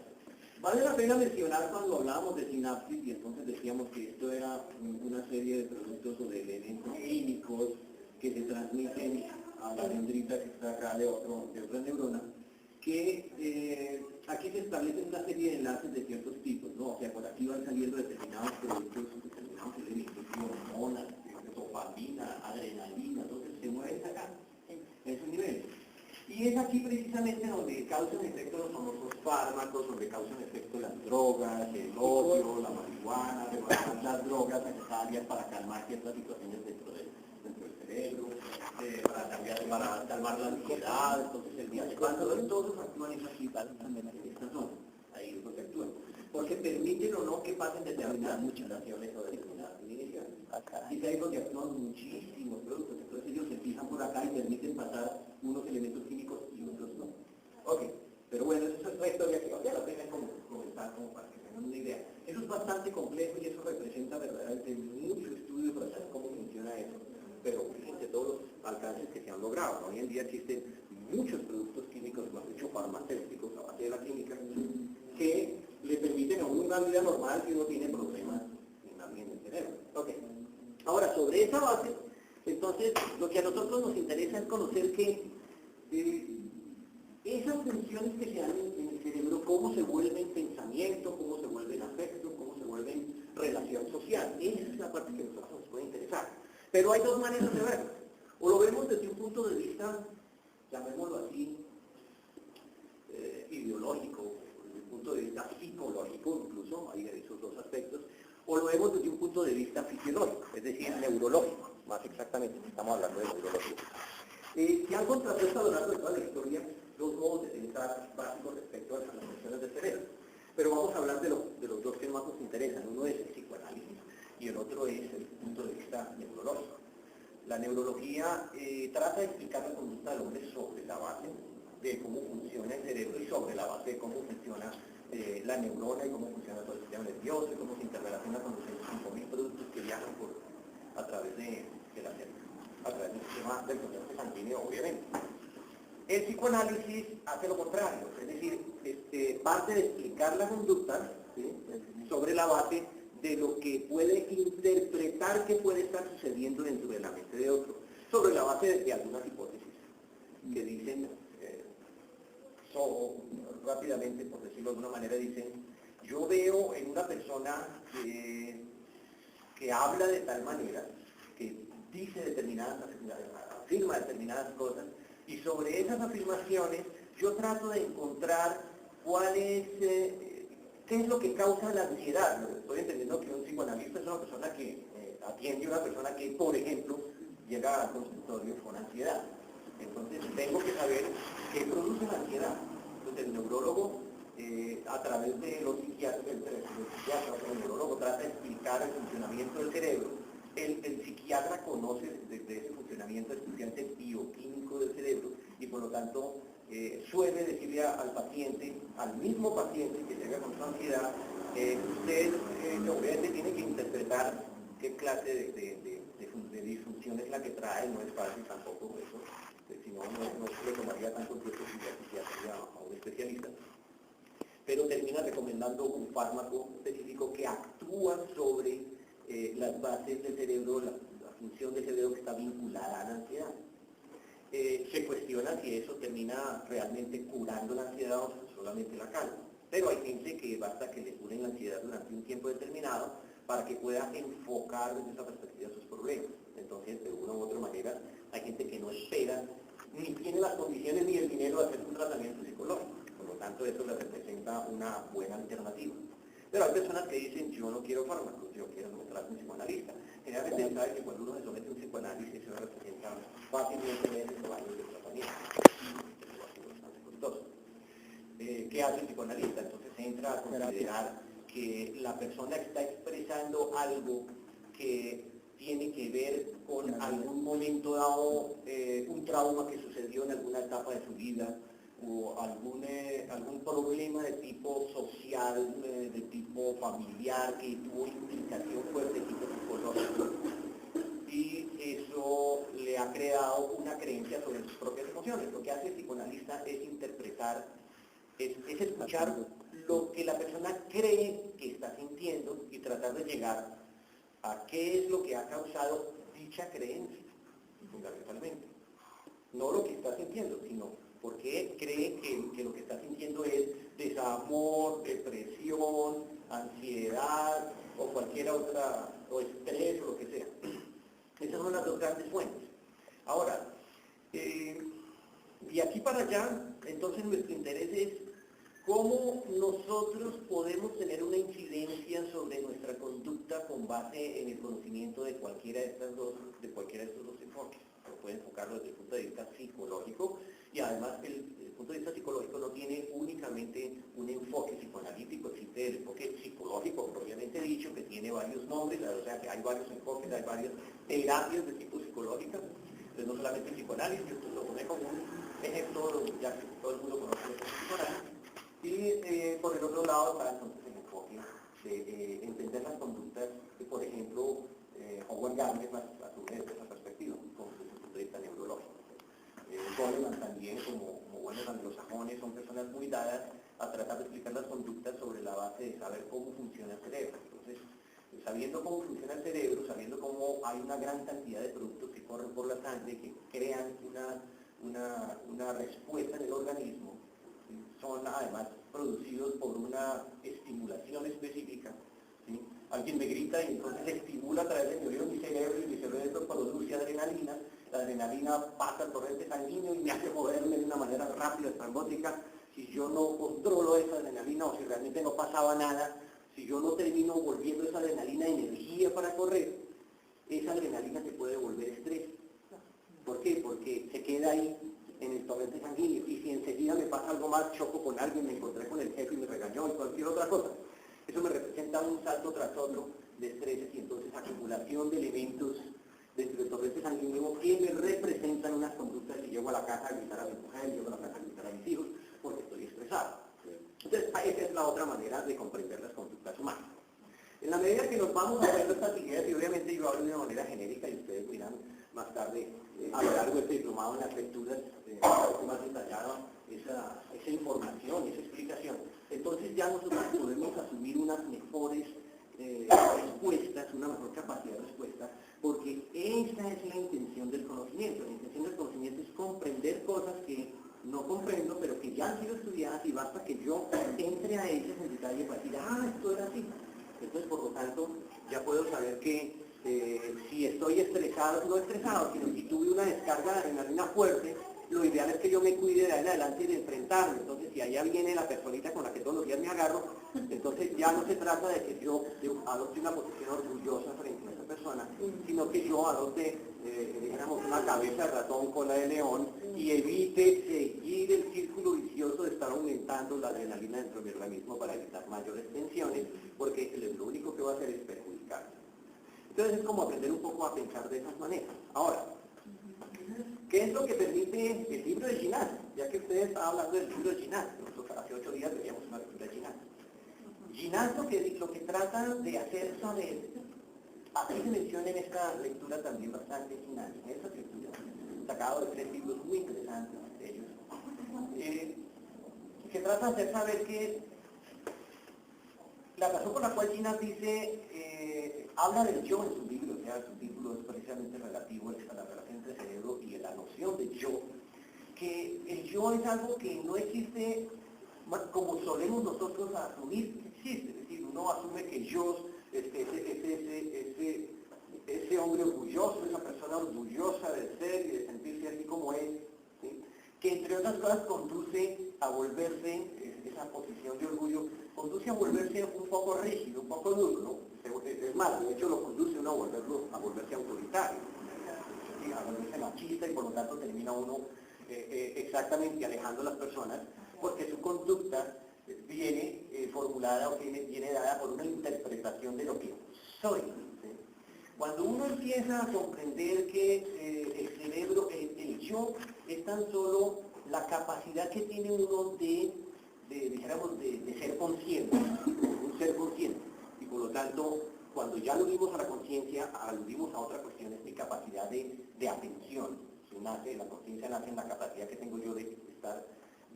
Vale la pena mencionar cuando hablábamos de sinapsis y entonces decíamos que esto era una serie de productos o de elementos químicos que se transmiten a la dendrita que está acá de otra neurona, que aquí se establecen una serie de enlaces de ciertos tipos, ¿no? O sea, por aquí van saliendo determinados productos, determinados elementos, hormonas, dopamina, adrenalina, entonces se mueven acá, en esos niveles. Y es aquí precisamente donde causan efecto los famosos fármacos, donde causan efecto las drogas, el ocio, la marihuana, las drogas necesarias para calmar ciertas situaciones dentro del cerebro, para calmar la ansiedad, entonces el día de cuando todos actúan es aquí, estas zonas, ahí es donde actúan, porque permiten o no que pasen determinadas mutaciones o determinadas inhibiciones. Y es ahí donde actúan muchísimos productos, entonces ellos se fijan por acá y permiten pasar unos elementos químicos y otros no. Ok, pero bueno, eso es una historia que ya la pena comenzar como para que tengan una idea. Eso es bastante complejo y eso representa verdaderamente mucho estudio para saber cómo funciona eso, pero fíjense todos los alcances que se han logrado. Hoy en día existen muchos productos químicos, más dicho farmacéuticos, a base de la química, que le permiten a uno una vida normal si uno tiene problemas en el cerebro. Okay. Ahora, sobre esa base, entonces, lo que a nosotros nos interesa es conocer que esas funciones que se dan en el cerebro, cómo se vuelven pensamiento, cómo se vuelven afecto, cómo se vuelven relación social. Esa es la parte que a nosotros nos puede interesar. Pero hay dos maneras de verlo. O lo vemos desde un punto de vista, llamémoslo así, ideológico, desde un punto de vista psicológico, incluso, hay esos dos aspectos, o lo vemos desde un punto de vista fisiológico, es decir, neurológico, más exactamente, estamos hablando de neurología. Se han contrapuesto a lo largo de toda la historia dos modos de pensar básicos respecto a las funciones del cerebro. Pero vamos a hablar de los dos que más nos interesan. Uno es el psicoanálisis y el otro es el punto de vista neurológico. La neurología trata de explicar la conducta del hombre sobre la base de cómo funciona el cerebro y sobre la base de cómo funciona la neurona y cómo funciona todo el sistema nervioso y cómo se interrelaciona con los 65.000 productos que viajan a través de la célula, a través del sistema del torrente sanguíneo, obviamente. El psicoanálisis hace lo contrario, es decir, parte de explicar la conducta, ¿sí?, sobre la base de lo que puede interpretar que puede estar sucediendo dentro de la mente de otro, sobre la base de algunas hipótesis que dicen, rápidamente, por decirlo de alguna manera, dicen, yo veo en una persona que habla de tal manera, que dice afirma determinadas cosas, y sobre esas afirmaciones yo trato de encontrar qué es lo que causa la ansiedad. Estoy entendiendo que un psicoanalista es una persona que atiende a una persona que, por ejemplo, llega al consultorio con ansiedad. Entonces tengo que saber qué produce la ansiedad. Entonces el neurólogo, a través de los psiquiatras, el neurólogo trata de explicar el funcionamiento del cerebro. El psiquiatra conoce desde ese funcionamiento especialmente bioquímico del cerebro y por lo tanto suele decirle al paciente, al mismo paciente que llega con su ansiedad, usted obviamente tiene que interpretar qué clase de disfunción es la que trae, no es fácil tampoco eso, si no le tomaría tanto tiempo si a un especialista, pero termina recomendando un fármaco específico que actúa sobre las bases del cerebro, las función del cerebro que está vinculada a la ansiedad. Se cuestiona si eso termina realmente curando la ansiedad o solamente la calma. Pero hay gente que basta que le curen la ansiedad durante un tiempo determinado para que pueda enfocar desde esa perspectiva sus problemas. Entonces, de una u otra manera, hay gente que no espera, ni tiene las condiciones ni el dinero de hacer un tratamiento psicológico. Por lo tanto, eso le representa una buena alternativa. Pero hay personas que dicen, yo no quiero fármacos, yo quiero someterme a un psicoanalista. Generalmente se sabe que cuando uno se somete a un psicoanálisis, eso representa fácilmente meses o años de tratamiento. Es bastante costoso. ¿Qué hace el psicoanalista? Entonces entra a considerar que la persona está expresando algo que tiene que ver con algún momento dado, un trauma que sucedió en alguna etapa de su vida, o algún problema de tipo social, de tipo familiar, que tuvo implicación fuerte de tipo psicológico. Y eso le ha creado una creencia sobre sus propias emociones. Lo que hace el psicoanalista es interpretar, es escuchar lo que la persona cree que está sintiendo y tratar de llegar a qué es lo que ha causado dicha creencia, fundamentalmente. No lo que está sintiendo, sino por qué cree que lo que está sintiendo es desamor, depresión, ansiedad o cualquier otra, o estrés o lo que sea. Esas son las dos grandes fuentes. Ahora, de aquí para allá, entonces nuestro interés es cómo nosotros podemos tener una incidencia sobre nuestra conducta con base en el conocimiento de cualquiera de estos dos enfoques. Lo puede enfocarlo desde el punto de vista psicológico, y además el punto de vista psicológico no tiene únicamente un enfoque psicoanalítico, existe el enfoque psicológico, propiamente dicho, que tiene varios nombres, o sea que hay varios enfoques, hay varias terapias de tipo psicológica, entonces no solamente el psicoanálisis, yo lo pone como un ejemplo, ya que todo el mundo conoce lo que es el psicoanálisis. Y por el otro lado está entonces el enfoque de entender las conductas que, por ejemplo, Howard Gardner asume desde esa perspectiva, desde el punto de vista neurológico. Goleman también, como buenos anglosajones, son personas muy dadas a tratar de explicar las conductas sobre la base de saber cómo funciona el cerebro. Entonces, sabiendo cómo funciona el cerebro, sabiendo cómo hay una gran cantidad de productos que corren por la sangre, que crean una respuesta en el organismo, son además producidos por una estimulación específica. ¿Sí? Alguien me grita y entonces estimula a través de mi cerebro y mi cerebro produce adrenalina. La adrenalina pasa al torrente sanguíneo y me hace moverme de una manera rápida, estrambótica. Si yo no controlo esa adrenalina o si realmente no pasaba nada, si yo no termino volviendo esa adrenalina energía para correr, esa adrenalina se puede volver estrés. ¿Por qué? Porque se queda ahí en el torrente sanguíneo, y si enseguida me pasa algo más, choco con alguien, me encontré con el jefe y me regañó y cualquier otra cosa, eso me representa un salto tras otro de estreses y entonces acumulación de elementos dentro del torrente sanguíneo que me representan unas conductas y llego a la casa a gritar a mi mujer, llego a la casa a gritar a mis hijos porque estoy estresado. Entonces esa es la otra manera de comprender las conductas humanas. En la medida que nos vamos a ver estas ideas, y obviamente yo hablo de una manera genérica y ustedes verán más tarde a lo largo de este diplomado en las lecturas más detallada esa información, esa explicación. Entonces ya nosotros podemos asumir unas mejores respuestas, una mejor capacidad de respuesta, porque esa es la intención del conocimiento. La intención del conocimiento es comprender cosas que no comprendo, pero que ya han sido estudiadas y basta que yo entre a ellas en detalle para decir, esto era así. Entonces, por lo tanto, ya puedo saber que si estoy estresado, no estresado, sino si tuve una descarga de adrenalina fuerte, lo ideal es que yo me cuide de ahí en adelante y de enfrentarme. Entonces, si allá viene la personita con la que todos los días me agarro, entonces ya no se trata de que yo adopte una posición orgullosa frente a esa persona, sino que yo adopte, digamos, una cabeza de ratón, cola de león, y evite seguir el círculo vicioso de estar aumentando la adrenalina dentro de mi organismo para evitar mayores tensiones, porque lo único que va a hacer es perjudicarme. Entonces es como aprender un poco a pensar de esas maneras. Ahora, ¿qué es lo que permite el libro de Ginás? Ya que ustedes estaban hablando del libro de Ginás, nosotros hace 8 días veíamos una lectura de Ginás. Ginás lo que trata de hacer saber, aquí se menciona en esta lectura también bastante Ginás, en esta lectura, sacado de 3 libros muy interesantes de ellos, que trata de hacer saber que La razón por la cual Gina dice, habla del yo en su libro, o sea, su título es precisamente relativo a la relación entre cerebro y la noción de yo, que el yo es algo que no existe como solemos nosotros asumir que existe, es decir, uno asume que yo, ese hombre orgulloso, esa persona orgullosa de ser y de sentirse así como es, ¿sí? Que entre otras cosas conduce a volverse, esa posición de orgullo, conduce a volverse un poco rígido, un poco duro, ¿no? Es más, de hecho lo conduce uno a volverse autoritario, ¿sí? A volverse machista y por lo tanto termina uno exactamente alejando a las personas, porque su conducta viene formulada o viene dada por una interpretación de lo que soy. ¿Sí? Cuando uno empieza a comprender que el cerebro, el yo, es tan solo la capacidad que tiene uno dijéramos, de ser consciente, un ser consciente, y por lo tanto, cuando ya aludimos a la conciencia, aludimos a otra cuestión, es mi capacidad de atención. La conciencia nace en la capacidad que tengo yo de estar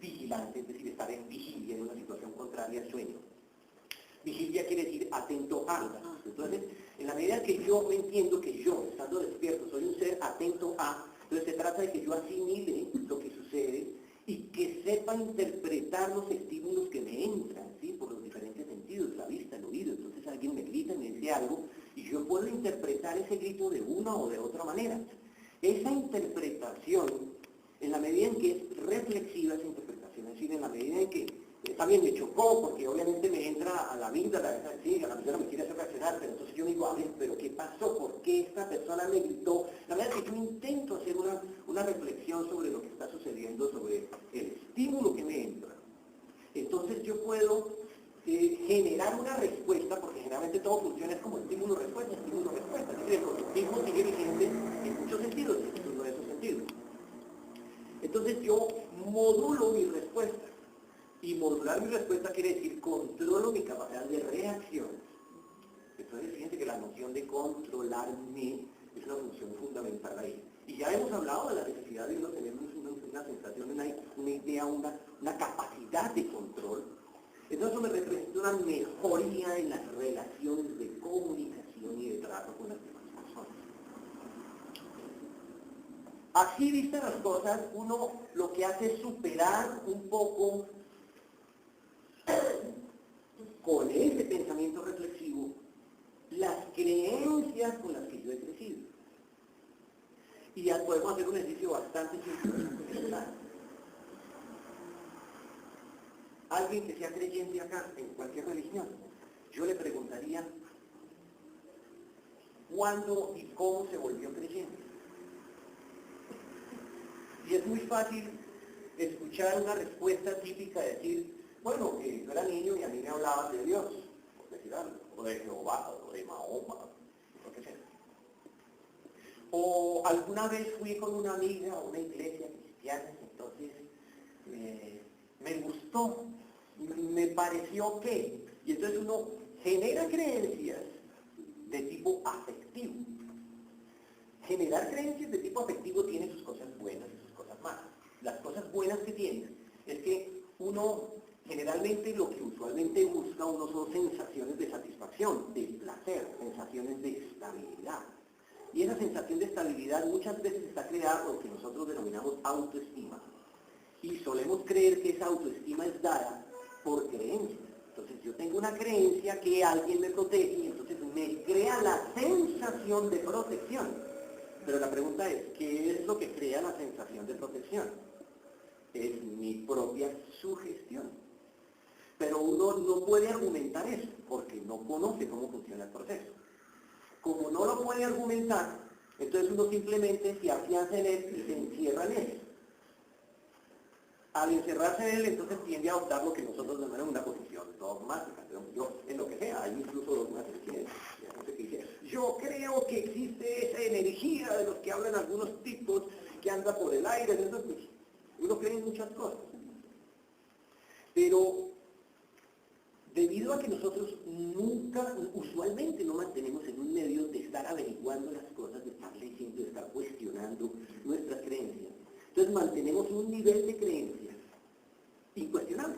vigilante, es decir, estar en vigilia en una situación contraria al sueño. Vigilia quiere decir atento a. Entonces, en la medida que yo me entiendo que yo, estando despierto, soy un ser atento a, entonces se trata de que yo asimile lo que sucede y que sepa interpretar los estímulos que me entran, ¿sí? Por los diferentes sentidos, la vista, el oído. Entonces alguien me grita, me dice algo, y yo puedo interpretar ese grito de una o de otra manera. Esa interpretación, en la medida en que es reflexiva esa interpretación, es decir, en la medida en que también me chocó, porque obviamente me entra a la amígdala, sí, a la amígdala me quiere hacer reaccionar, pero entonces yo digo, a ver, pero ¿qué pasó? ¿Por qué esta persona me gritó? La verdad es que yo intento hacer una reflexión sobre lo que está sucediendo, sobre el estímulo que me entra. Entonces yo puedo generar una respuesta, porque generalmente todo funciona es como estímulo-respuesta, estímulo-respuesta. Es decir, el conductismo sigue vigente en muchos sentidos, este es uno de esos sentidos. Entonces yo modulo mi respuesta. Y modular mi respuesta quiere decir controlo mi capacidad de reacción. Entonces fíjense que la noción de controlarme es una función fundamental ahí. Y ya hemos hablado de la necesidad de uno tener una sensación, una idea, una capacidad de control. Entonces eso me representa una mejoría en las relaciones de comunicación y de trato con las demás personas. Así vistas las cosas, uno lo que hace es superar un poco con ese pensamiento reflexivo las creencias con las que yo he crecido. Y ya podemos hacer un ejercicio bastante simple. Alguien que sea creyente acá, en cualquier religión, yo le preguntaría cuándo y cómo se volvió creyente. Y es muy fácil escuchar una respuesta típica de decir, bueno, yo era niño y a mí me hablaban de Dios, por decir algo, o de Jehová, o de Mahoma, lo que sea. O alguna vez fui con una amiga a una iglesia cristiana, entonces me gustó, me pareció que, y entonces uno genera creencias de tipo afectivo. Generar creencias de tipo afectivo tiene sus cosas buenas y sus cosas malas. Las cosas buenas que tiene es que uno generalmente lo que usualmente busca uno son sensaciones de satisfacción, de placer, sensaciones de estabilidad. Y esa sensación de estabilidad muchas veces está creada por lo que nosotros denominamos autoestima. Y solemos creer que esa autoestima es dada por creencias. Entonces yo tengo una creencia que alguien me protege y entonces me crea la sensación de protección. Pero la pregunta es, ¿qué es lo que crea la sensación de protección? Es mi propia sugestión. Pero uno no puede argumentar eso, porque no conoce cómo funciona el proceso. Como no lo puede argumentar, entonces uno simplemente se afianza en él y se encierra en él. Al encerrarse en él, entonces tiende a adoptar lo que nosotros llamamos una posición dogmática. Yo, en lo que sea, hay incluso dogmas que dice, yo creo que existe esa energía de los que hablan algunos tipos que anda por el aire, entonces uno cree en muchas cosas. Pero debido a que nosotros nunca, usualmente no mantenemos en un medio de estar averiguando las cosas, de estar leyendo, de estar cuestionando nuestras creencias, entonces mantenemos un nivel de creencias incuestionable.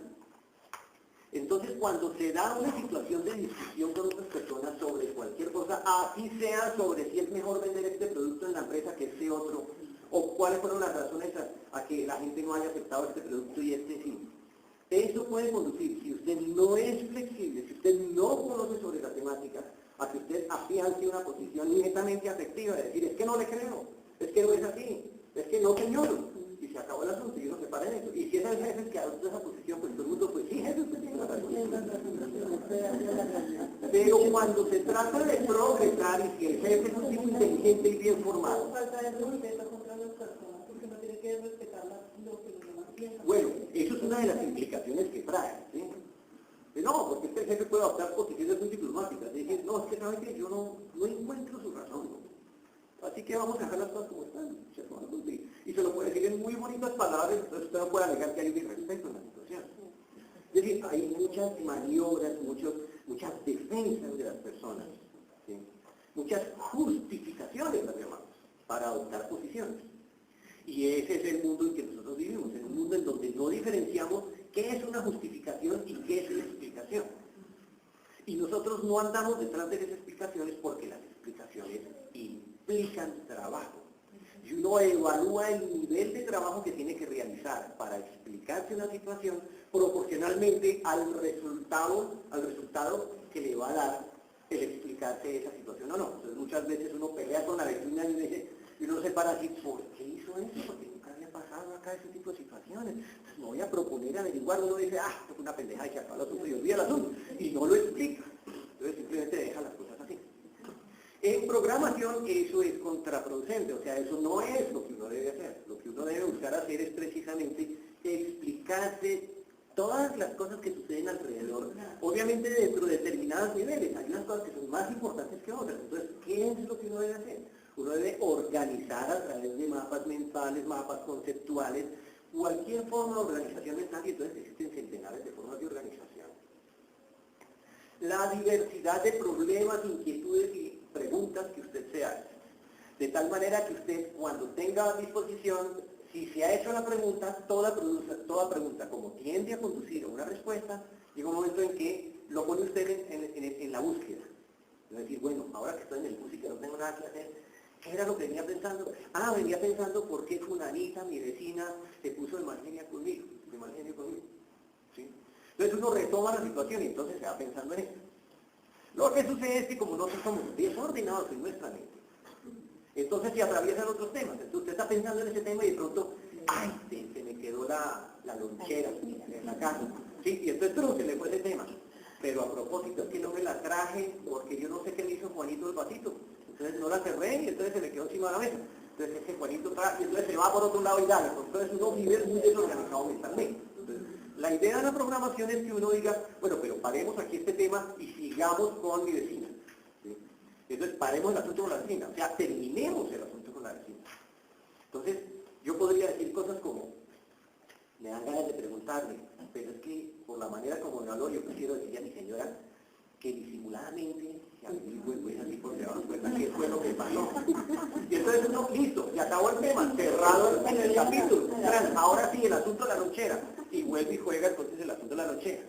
Entonces, Entonces, cuando se da una situación de discusión con otras personas sobre cualquier cosa, así sea sobre si es mejor vender este producto en la empresa que este otro, o cuáles fueron las razones a que la gente no haya aceptado este producto y este sí. Eso puede conducir, si usted no es flexible, si usted no conoce sobre la temática, a que usted afiance una posición netamente afectiva, de decir, es que no le creo, es que no es así, es que no señor, y se acabó el asunto y uno se para en eso. Y si es el jefe que adopta esa posición, pues todo el mundo, pues sí, jefe, usted tiene la razón. Pero cuando se trata de progresar y si el jefe es un tipo inteligente y bien formado, Falta de respeto contra las personas, porque uno tiene que respetar lo que los demás piensan. bueno, eso es una de las implicaciones que trae, ¿sí? No, porque este jefe puede adoptar posiciones muy diplomáticas, y decir, no, es que saben que yo no encuentro su razón, ¿no? Así que vamos a dejar las cosas como están, ¿cierto? Y se lo puede decir en muy bonitas palabras, entonces usted no puede alegar que hay un irrespeto en la situación. Es decir, hay muchas maniobras, muchas defensas de las personas, ¿sí? Muchas justificaciones, las llamamos, para adoptar posiciones. Y ese es el mundo en que nosotros vivimos, en un mundo en donde no diferenciamos qué es una justificación y qué es una explicación. Y nosotros no andamos detrás de esas explicaciones porque las explicaciones implican trabajo. Y uno evalúa el nivel de trabajo que tiene que realizar para explicarse una situación proporcionalmente al resultado que le va a dar el explicarse esa situación o no. Entonces muchas veces uno pelea con la vecina y uno se para así, ¿por qué hizo eso? Porque nunca había pasado acá ese tipo de situaciones. Entonces me voy a proponer averiguar, uno dice, esto fue una pendeja y se acabó el asunto y olvida el asunto. Y no lo explica. Entonces simplemente deja las cosas así. En programación eso es contraproducente, o sea, eso no es lo que uno debe hacer. Lo que uno debe buscar hacer es precisamente explicarse todas las cosas que suceden alrededor, obviamente dentro de determinados niveles. Hay unas cosas que son más importantes que otras. Entonces, ¿qué es lo que uno debe hacer? Uno debe organizar a través de mapas mentales, mapas conceptuales, cualquier forma de organización mental, y entonces existen centenares de formas de organización. La diversidad de problemas, inquietudes y preguntas que usted se hace. De tal manera que usted, cuando tenga a disposición, si se ha hecho la pregunta, toda pregunta, como tiende a conducir a una respuesta, llega un momento en que lo pone usted en la búsqueda. Es decir, bueno, ahora que estoy en el bus y que no tengo nada que hacer, ¿qué era lo que venía pensando? Ah, venía pensando por qué fulanita, mi vecina, se puso de mal genio conmigo. ¿Sí? Entonces uno retoma la situación y entonces se va pensando en eso. Lo que sucede es que como nosotros somos desordenados en nuestra mente, entonces se atraviesan otros temas. Entonces usted está pensando en ese tema y de pronto, ¡ay! Se me quedó la lonchera en la casa. ¿Sí? Y entonces se le fue ese tema. Pero a propósito es que no me la traje porque yo no sé qué le hizo Juanito el vasito. Entonces no la cerré y entonces se me quedó encima de la mesa. Entonces ese Juanito trae y entonces se va por otro lado y dale. Entonces uno vive muy desorganizado mentalmente. Entonces, la idea de la programación es que uno diga, bueno, pero paremos aquí este tema y sigamos con mi vecina. ¿Sí? Entonces paremos el asunto con la vecina, o sea, terminemos el asunto con la vecina. Entonces, yo podría decir cosas como, me dan ganas de preguntarle, pero es que por la manera como me habló, yo prefiero decirle a mi señora que disimuladamente se averigüe pues así por debajo, ¿verdad? ¿Qué fue lo que pasó? Y entonces uno, listo, se acabó el tema, cerrado en el capítulo, ahora sí, el asunto de la lonchera, y vuelve y juega entonces el asunto de la lonchera.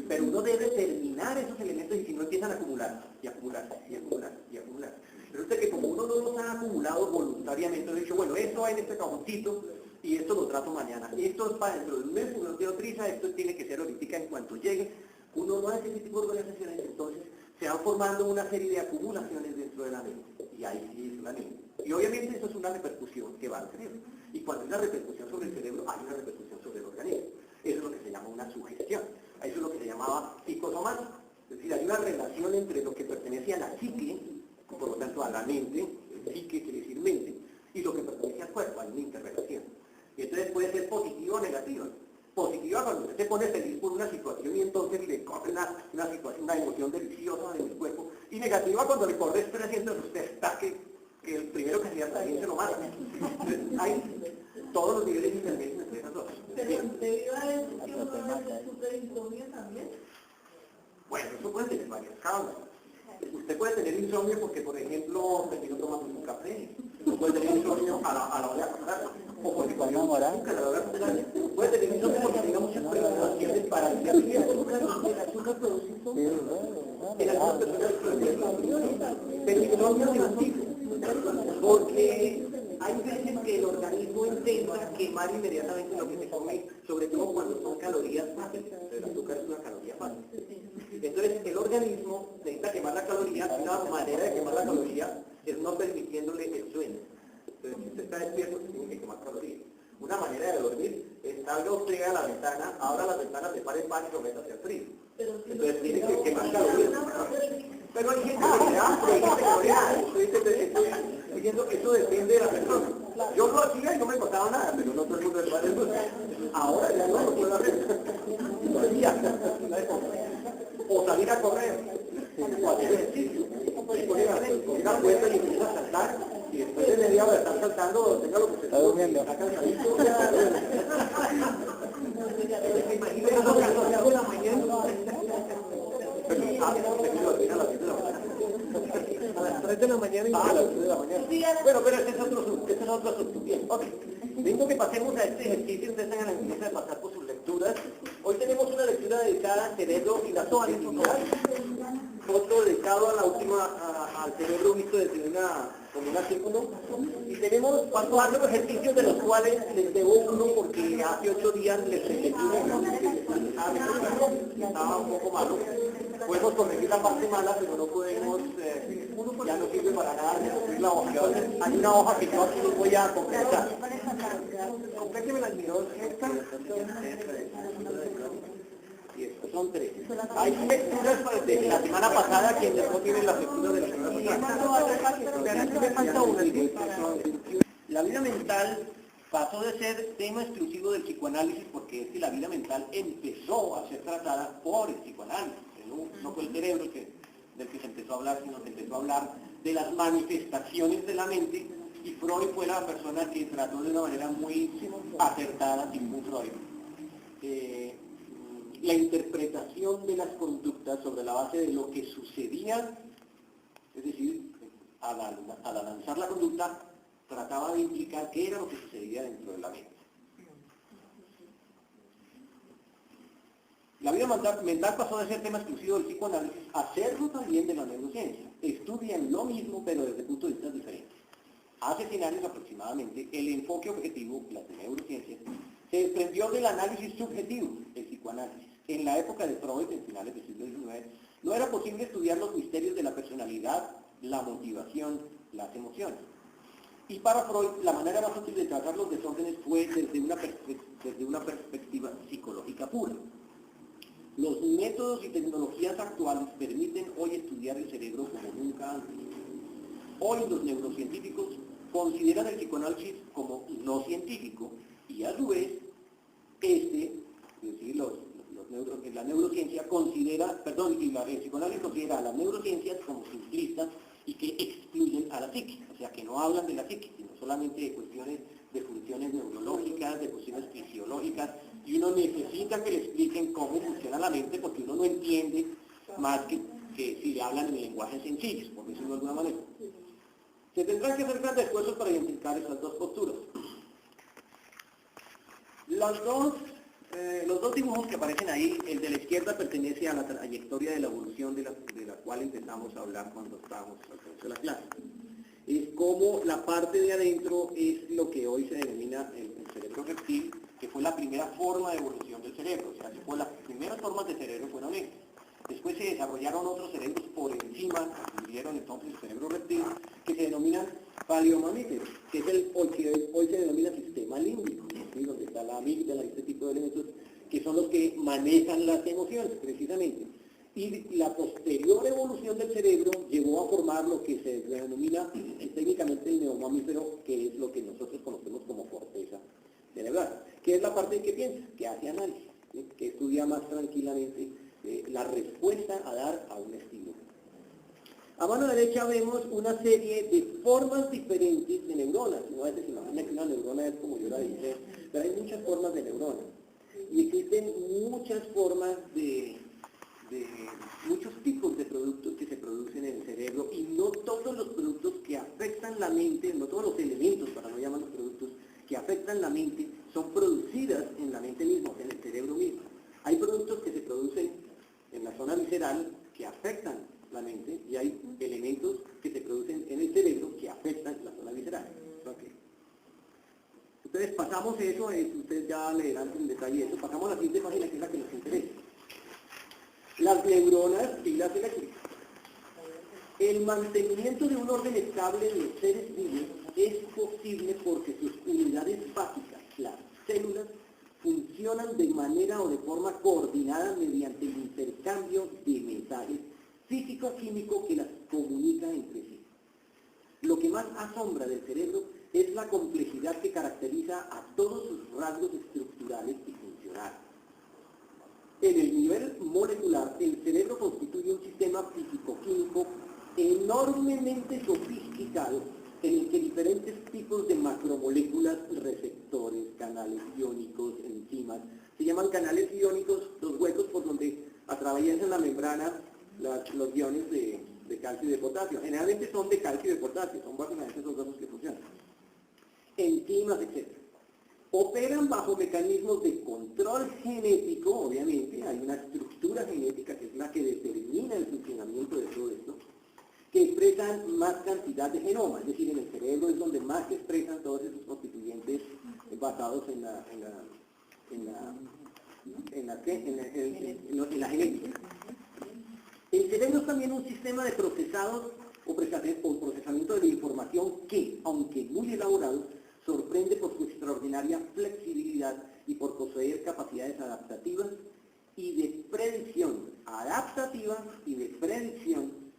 Pero uno debe terminar esos elementos y si no empiezan a acumular, y acumular, y acumular, y acumular. Resulta que como uno no los ha acumulado voluntariamente, he dicho, bueno, esto va en este cajoncito y esto lo trato mañana. Esto es para dentro de un mes, uno no tiene prisa, esto tiene que ser ahorita en cuanto llegue. Uno no hace ese tipo de organizaciones, entonces se van formando una serie de acumulaciones dentro de la mente. Y ahí sí es una mente. Y obviamente eso es una repercusión que va al cerebro. Y cuando hay una repercusión sobre el cerebro, hay una repercusión sobre el organismo. Eso es lo que se llama una sugestión. Eso es lo que se llamaba psicosomático. Es decir, hay una relación entre lo que pertenece a la psique, por lo tanto a la mente, psique quiere decir mente, y lo que pertenece al cuerpo, hay una interrelación. Y entonces puede ser positiva o negativa. Positiva cuando usted se pone feliz por una situación y entonces le corre una emoción deliciosa en el cuerpo. Y negativa cuando le corre estrés y entonces usted está que el primero que se alguien se lo mata. Entonces, hay todos los niveles intermedios entre esas dos. Pero debido a eso, que uno debe sufrir insomnio también. Bueno, eso puede tener varias causas. Usted puede tener insomnio porque, por ejemplo, terminó tomando un café. O puede tener insomnio a la hora de acostarse. O porque comió azúcar a la hora de acostarse. Puede tener insomnio porque tenga mucha preocupaciones para el día siguiente. El azúcar produce insomnio. En algunas personas pero insomnio negativo, porque hay veces que el organismo intenta quemar inmediatamente lo que se come, sobre todo cuando son calorías fáciles. El azúcar es una caloría fácil. Entonces el organismo necesita quemar la caloría, y una manera de quemar la caloría es no permitiéndole el sueño. Entonces si usted está despierto, tiene que quemar calorías. Una manera de dormir es salga usted a la ventana, abra las ventanas, prepare el pan y lo meta hacia el frío. Entonces tiene que quemar calorías. Pero hay gente que le da, hay gente que no le da. Eso depende de la persona. Yo lo hacía y no me costaba nada, pero no todo el mundo le vale eso. Ahora ya no lo puedo hacer. O salir a correr, o hacer ejercicio. Coger una puerta y empieza a saltar, y después de media hora de estar saltando, tenga lo que se está durmiendo. Está cansadito. Imagínate eso que hago en la mañana. A las 3 de la mañana y a las 3 de la mañana. Bueno, pero ese es otro asunto. Bien, ok. Vengo que pasemos a este ejercicio, ustedes tengan la empieza de pasar por sus lecturas. Hoy tenemos una lectura dedicada al cerebro y la subjetividad. Otro dedicado a la última, al cerebro visto desde como un artículo. Y tenemos 4 ejercicios de los cuales les debo uno porque hace 8 días les repetí uno que estaba un poco malo. Podemos corregir la parte mala, pero no podemos, ya no sirve para nada corregir la hoja. Hay una hoja que yo aquí les voy a completar. Compléteme las miró, y estos son 3. Hay lecturas de la semana pasada, quienes no tienen la lectura de la semana pasada. La vida mental pasó de ser tema exclusivo del psicoanálisis porque es que la vida mental empezó a ser tratada por el psicoanálisis. No fue el cerebro del que se empezó a hablar, sino se empezó a hablar de las manifestaciones de la mente, y Freud fue la persona que trató de una manera muy acertada, Sigmund Freud, la interpretación de las conductas sobre la base de lo que sucedía, es decir, al lanzar la conducta, trataba de implicar qué era lo que sucedía dentro de la mente. La vida mental pasó de ser tema exclusivo del psicoanálisis a serlo también de la neurociencia. Estudian lo mismo, pero desde puntos de vista diferentes. Hace 100 años aproximadamente, el enfoque objetivo, las neurociencias, se desprendió del análisis subjetivo, el psicoanálisis. En la época de Freud, en finales del siglo XIX, no era posible estudiar los misterios de la personalidad, la motivación, las emociones. Y para Freud, la manera más útil de tratar los desórdenes fue desde una perspectiva psicológica pura. Los métodos y tecnologías actuales permiten hoy estudiar el cerebro como nunca antes. Hoy los neurocientíficos consideran el psicoanálisis como no científico y a su vez es decir, la neurociencia considera, el psicoanálisis considera a las neurociencias como simplistas y que excluyen a la psique, o sea que no hablan de la psique, sino solamente de cuestiones de funciones neurológicas, de cuestiones fisiológicas, y uno necesita que le expliquen cómo funciona la mente porque uno no entiende más que si le hablan en lenguajes sencillos, por decirlo de alguna manera. Se tendrán que hacer grandes esfuerzos para identificar estas dos posturas. Los dos dibujos que aparecen ahí, el de la izquierda pertenece a la trayectoria de la evolución de la cual empezamos a hablar cuando estábamos al comienzo de la clase. Es como la parte de adentro es lo que hoy se denomina el cerebro reptil, que fue la primera forma de evolución del cerebro. O sea, las primeras formas de cerebro fueron estas. Después se desarrollaron otros cerebros por encima, incluyeron entonces el cerebro reptil, que se denominan paleomamíferos, que es el que hoy se denomina sistema límbico, ¿sí? Donde está la amígdala y este tipo de elementos, que son los que manejan las emociones, precisamente. Y la posterior evolución del cerebro llevó a formar lo que se denomina técnicamente el neomamífero, que es lo que nosotros conocemos como corteza cerebral, que es la parte que piensa, que hace análisis, ¿sí? Que estudia más tranquilamente la respuesta a dar a un estímulo. A mano derecha vemos una serie de formas diferentes de neuronas. No es decir, se imagina que una neurona es como yo la dije, pero hay muchas formas de neuronas. Y existen muchas formas muchos tipos de productos que se producen en el cerebro, y no todos los productos que afectan la mente, no todos los elementos, para no llamarlos productos, que afectan la mente son producidas en la mente misma, en el cerebro mismo. Hay productos que se producen en la zona visceral que afectan la mente y hay elementos que se producen en el cerebro que afectan la zona visceral. Okay. Entonces pasamos eso, ustedes ya leerán en detalle eso, pasamos a la siguiente página que es la que nos interesa. Las neuronas y las eléctricas. El mantenimiento de un orden estable en los seres vivos es posible porque sus unidades básicas, las células, funcionan de manera o de forma coordinada mediante el intercambio de mensajes físico-químico que las comunica entre sí. Lo que más asombra del cerebro es la complejidad que caracteriza a todos sus rasgos estructurales y funcionales. En el nivel molecular, el cerebro constituye un sistema físico-químico enormemente sofisticado en el que diferentes tipos de macromoléculas, receptores, canales iónicos, enzimas, se llaman canales iónicos los huecos por donde atraviesan la membrana los iones de calcio y de potasio. Generalmente son de calcio y de potasio, son básicamente esos dos que funcionan. Enzimas, etc. Operan bajo mecanismos de control genético, obviamente, hay una estructura genética que es la que determina el funcionamiento de todo esto, que expresan más cantidad de genoma, es decir, en el cerebro es donde más se expresan todos esos constituyentes basados en la genética. El cerebro es también un sistema de procesados o procesamiento de la información que, aunque muy elaborado, sorprende por su extraordinaria flexibilidad y por poseer capacidades adaptativas y de predicción,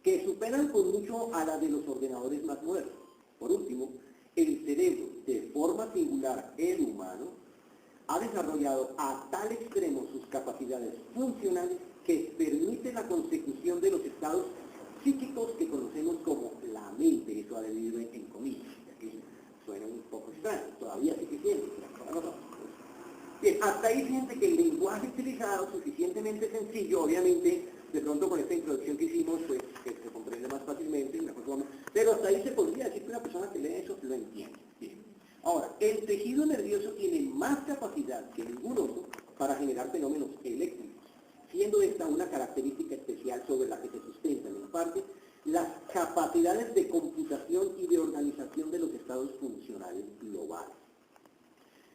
que superan con mucho a la de los ordenadores más modernos. Por último, el cerebro, de forma singular el humano, ha desarrollado a tal extremo sus capacidades funcionales que permite la consecución de los estados psíquicos que conocemos como la mente, eso ha debido en comillas, ya que suena un poco extraño, todavía sigue siendo, bien, hasta ahí siente que el lenguaje utilizado es suficientemente sencillo, obviamente, de pronto con esta introducción que hicimos, pues que se comprende más fácilmente, mejor forma, pero hasta ahí se podría decir que una persona que lee eso lo entiende. Bien. Ahora, el tejido nervioso tiene más capacidad que ningún otro para generar fenómenos eléctricos, siendo esta una característica especial sobre la que se sustentan en parte las capacidades de computación y de organización de los estados funcionales globales.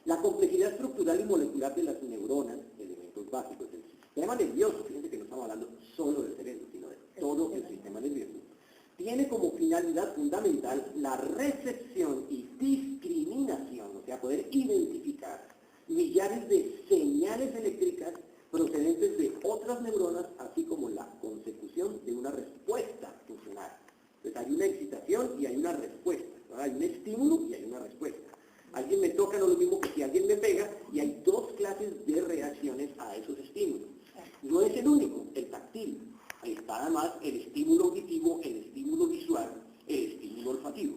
La complejidad estructural y molecular de las neuronas, elementos básicos del sistema nervioso, fíjense que no estamos hablando solo del cerebro, sino de todo el sistema nervioso, tiene como finalidad fundamental la recepción y discriminación, o sea, poder identificar millares de señales eléctricas procedentes de otras neuronas, así como la consecución de una respuesta funcional. Entonces hay una excitación y hay una respuesta, ¿no? Hay un estímulo y hay una respuesta. Alguien me toca, no es lo mismo que si alguien me pega, y hay dos clases de reacciones a esos estímulos. No es el único, el táctil. Ahí está además el estímulo auditivo, el estímulo visual, el estímulo olfativo.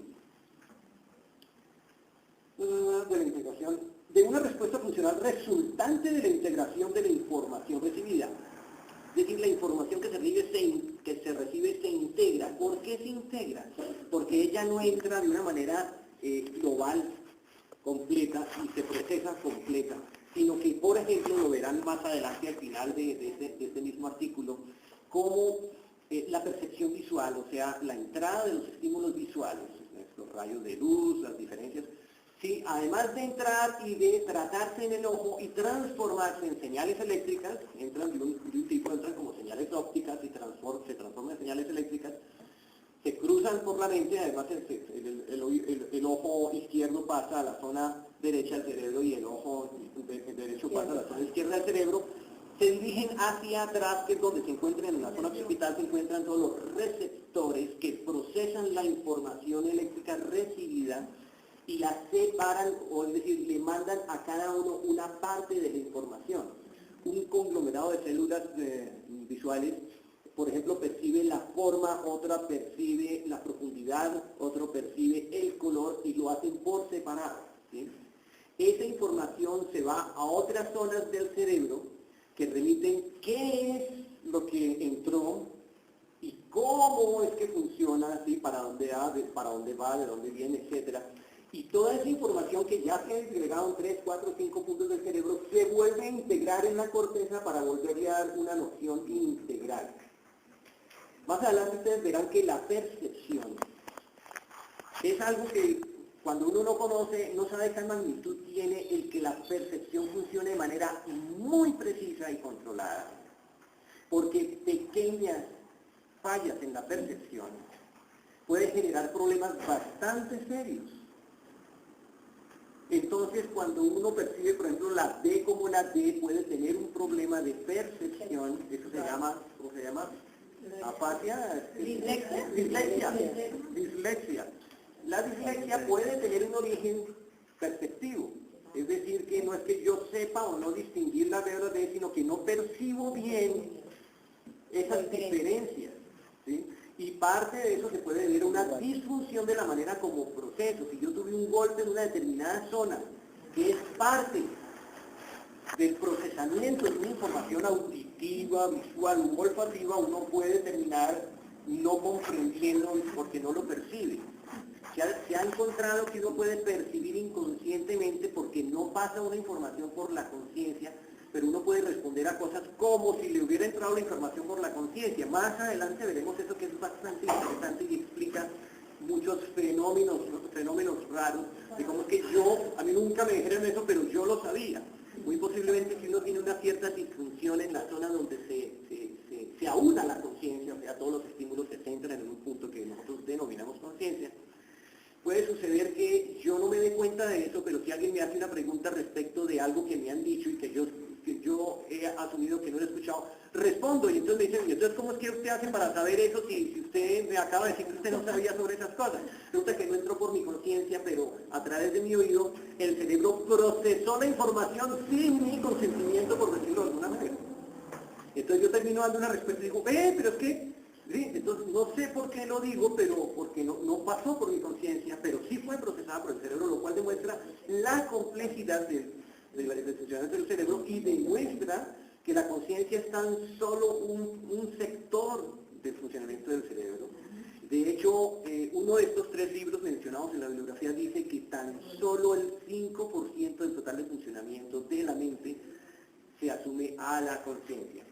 De la integración, de una respuesta funcional resultante de la integración de la información recibida. Es decir, la información que se recibe se integra. ¿Por qué se integra? Porque ella no entra de una manera global, completa, y se procesa completa, sino que, por ejemplo, lo verán más adelante al final de este mismo artículo, como la percepción visual, o sea, la entrada de los estímulos visuales, los rayos de luz, las diferencias, sí, además de entrar y de tratarse en el ojo y transformarse en señales eléctricas, entran de un tipo, entran como señales ópticas y se transforman en señales eléctricas, se cruzan por la mente, además el ojo izquierdo pasa a la zona derecha del cerebro y el ojo derecho pasa a la zona izquierda del cerebro, se dirigen hacia atrás, que es donde se encuentran, en la zona occipital se encuentran todos los receptores que procesan la información eléctrica recibida y la separan, o es decir, le mandan a cada uno una parte de la información. Un conglomerado de células visuales, por ejemplo, percibe la forma, otra percibe la profundidad, otro percibe el color y lo hacen por separado, ¿sí? Esa información se va a otras zonas del cerebro que remiten qué es lo que entró y cómo es que funciona, ¿sí? Para dónde va, de dónde viene, etc. Y toda esa información que ya se ha disgregado en 3, 4, 5 puntos del cerebro se vuelve a integrar en la corteza para volverle a dar una noción integral. Más adelante ustedes verán que la percepción es algo que cuando uno no conoce, no sabe qué magnitud tiene el que la percepción funcione de manera muy precisa y controlada. Porque pequeñas fallas en la percepción pueden generar problemas bastante serios. Entonces, cuando uno percibe, por ejemplo, la D como una D, puede tener un problema de percepción, eso se llama, ¿cómo se llama? Afasia, dislexia. La dislexia puede tener un origen perceptivo, es decir, que no es que yo sepa o no distinguir la D o la D, sino que no percibo bien esas diferencias, ¿sí? Y parte de eso se puede ver una disfunción de la manera como proceso. Si yo tuve un golpe en una determinada zona, que es parte del procesamiento de una información auditiva, visual o olfativa, uno puede terminar no comprendiendo porque no lo percibe. Se ha encontrado que uno puede percibir inconscientemente porque no pasa una información por la conciencia, pero uno puede responder a cosas como si le hubiera entrado la información por la conciencia. Más adelante veremos eso que es bastante interesante y explica muchos fenómenos raros, de cómo es que a mí nunca me dijeron eso, pero yo lo sabía. Muy posiblemente si uno tiene una cierta disfunción en la zona donde se aúna la conciencia, o sea, todos los estímulos se centran en un punto que nosotros denominamos conciencia, puede suceder que yo no me dé cuenta de eso, pero si alguien me hace una pregunta respecto de algo que me han dicho y que yo he asumido que no lo he escuchado, respondo y entonces me dicen, ¿y entonces cómo es que usted hace para saber eso si usted me acaba de decir que usted no sabía sobre esas cosas? Resulta que no entró por mi conciencia, pero a través de mi oído el cerebro procesó la información sin mi consentimiento, por decirlo de alguna manera. Entonces yo termino dando una respuesta y digo, pero es que, ¿sí? Entonces no sé por qué lo digo, pero porque no pasó por mi conciencia, pero sí fue procesada por el cerebro, lo cual demuestra la complejidad del funcionamiento del cerebro y demuestra que la conciencia es tan solo un sector del funcionamiento del cerebro. De hecho, uno de estos 3 libros mencionados en la bibliografía dice que tan solo el 5% del total de funcionamiento de la mente se asume a la conciencia.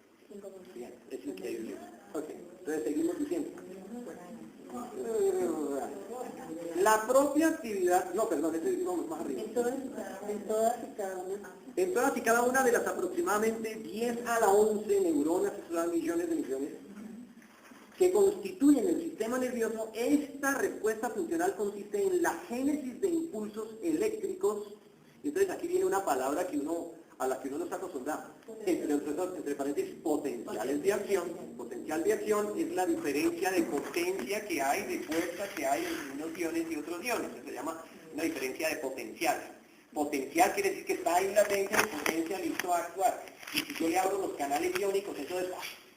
Bien, es increíble. Ok, entonces seguimos diciendo. La propia actividad, no, perdón, ese vamos más arriba. En todas y cada una. En todas y cada una de las aproximadamente 10 a la 11 neuronas, que son millones de millones, que constituyen el sistema nervioso, esta respuesta funcional consiste en la génesis de impulsos eléctricos. Entonces aquí viene una palabra a la que uno no está acostumbrado, entre paréntesis, potenciales de acción. Potencial de acción es la diferencia de potencia que hay, de fuerza que hay entre unos iones y otros iones. Eso se llama una diferencia de potencial. Potencial quiere decir que está ahí latencia de potencia listo a actuar. Y si yo le abro los canales iónicos,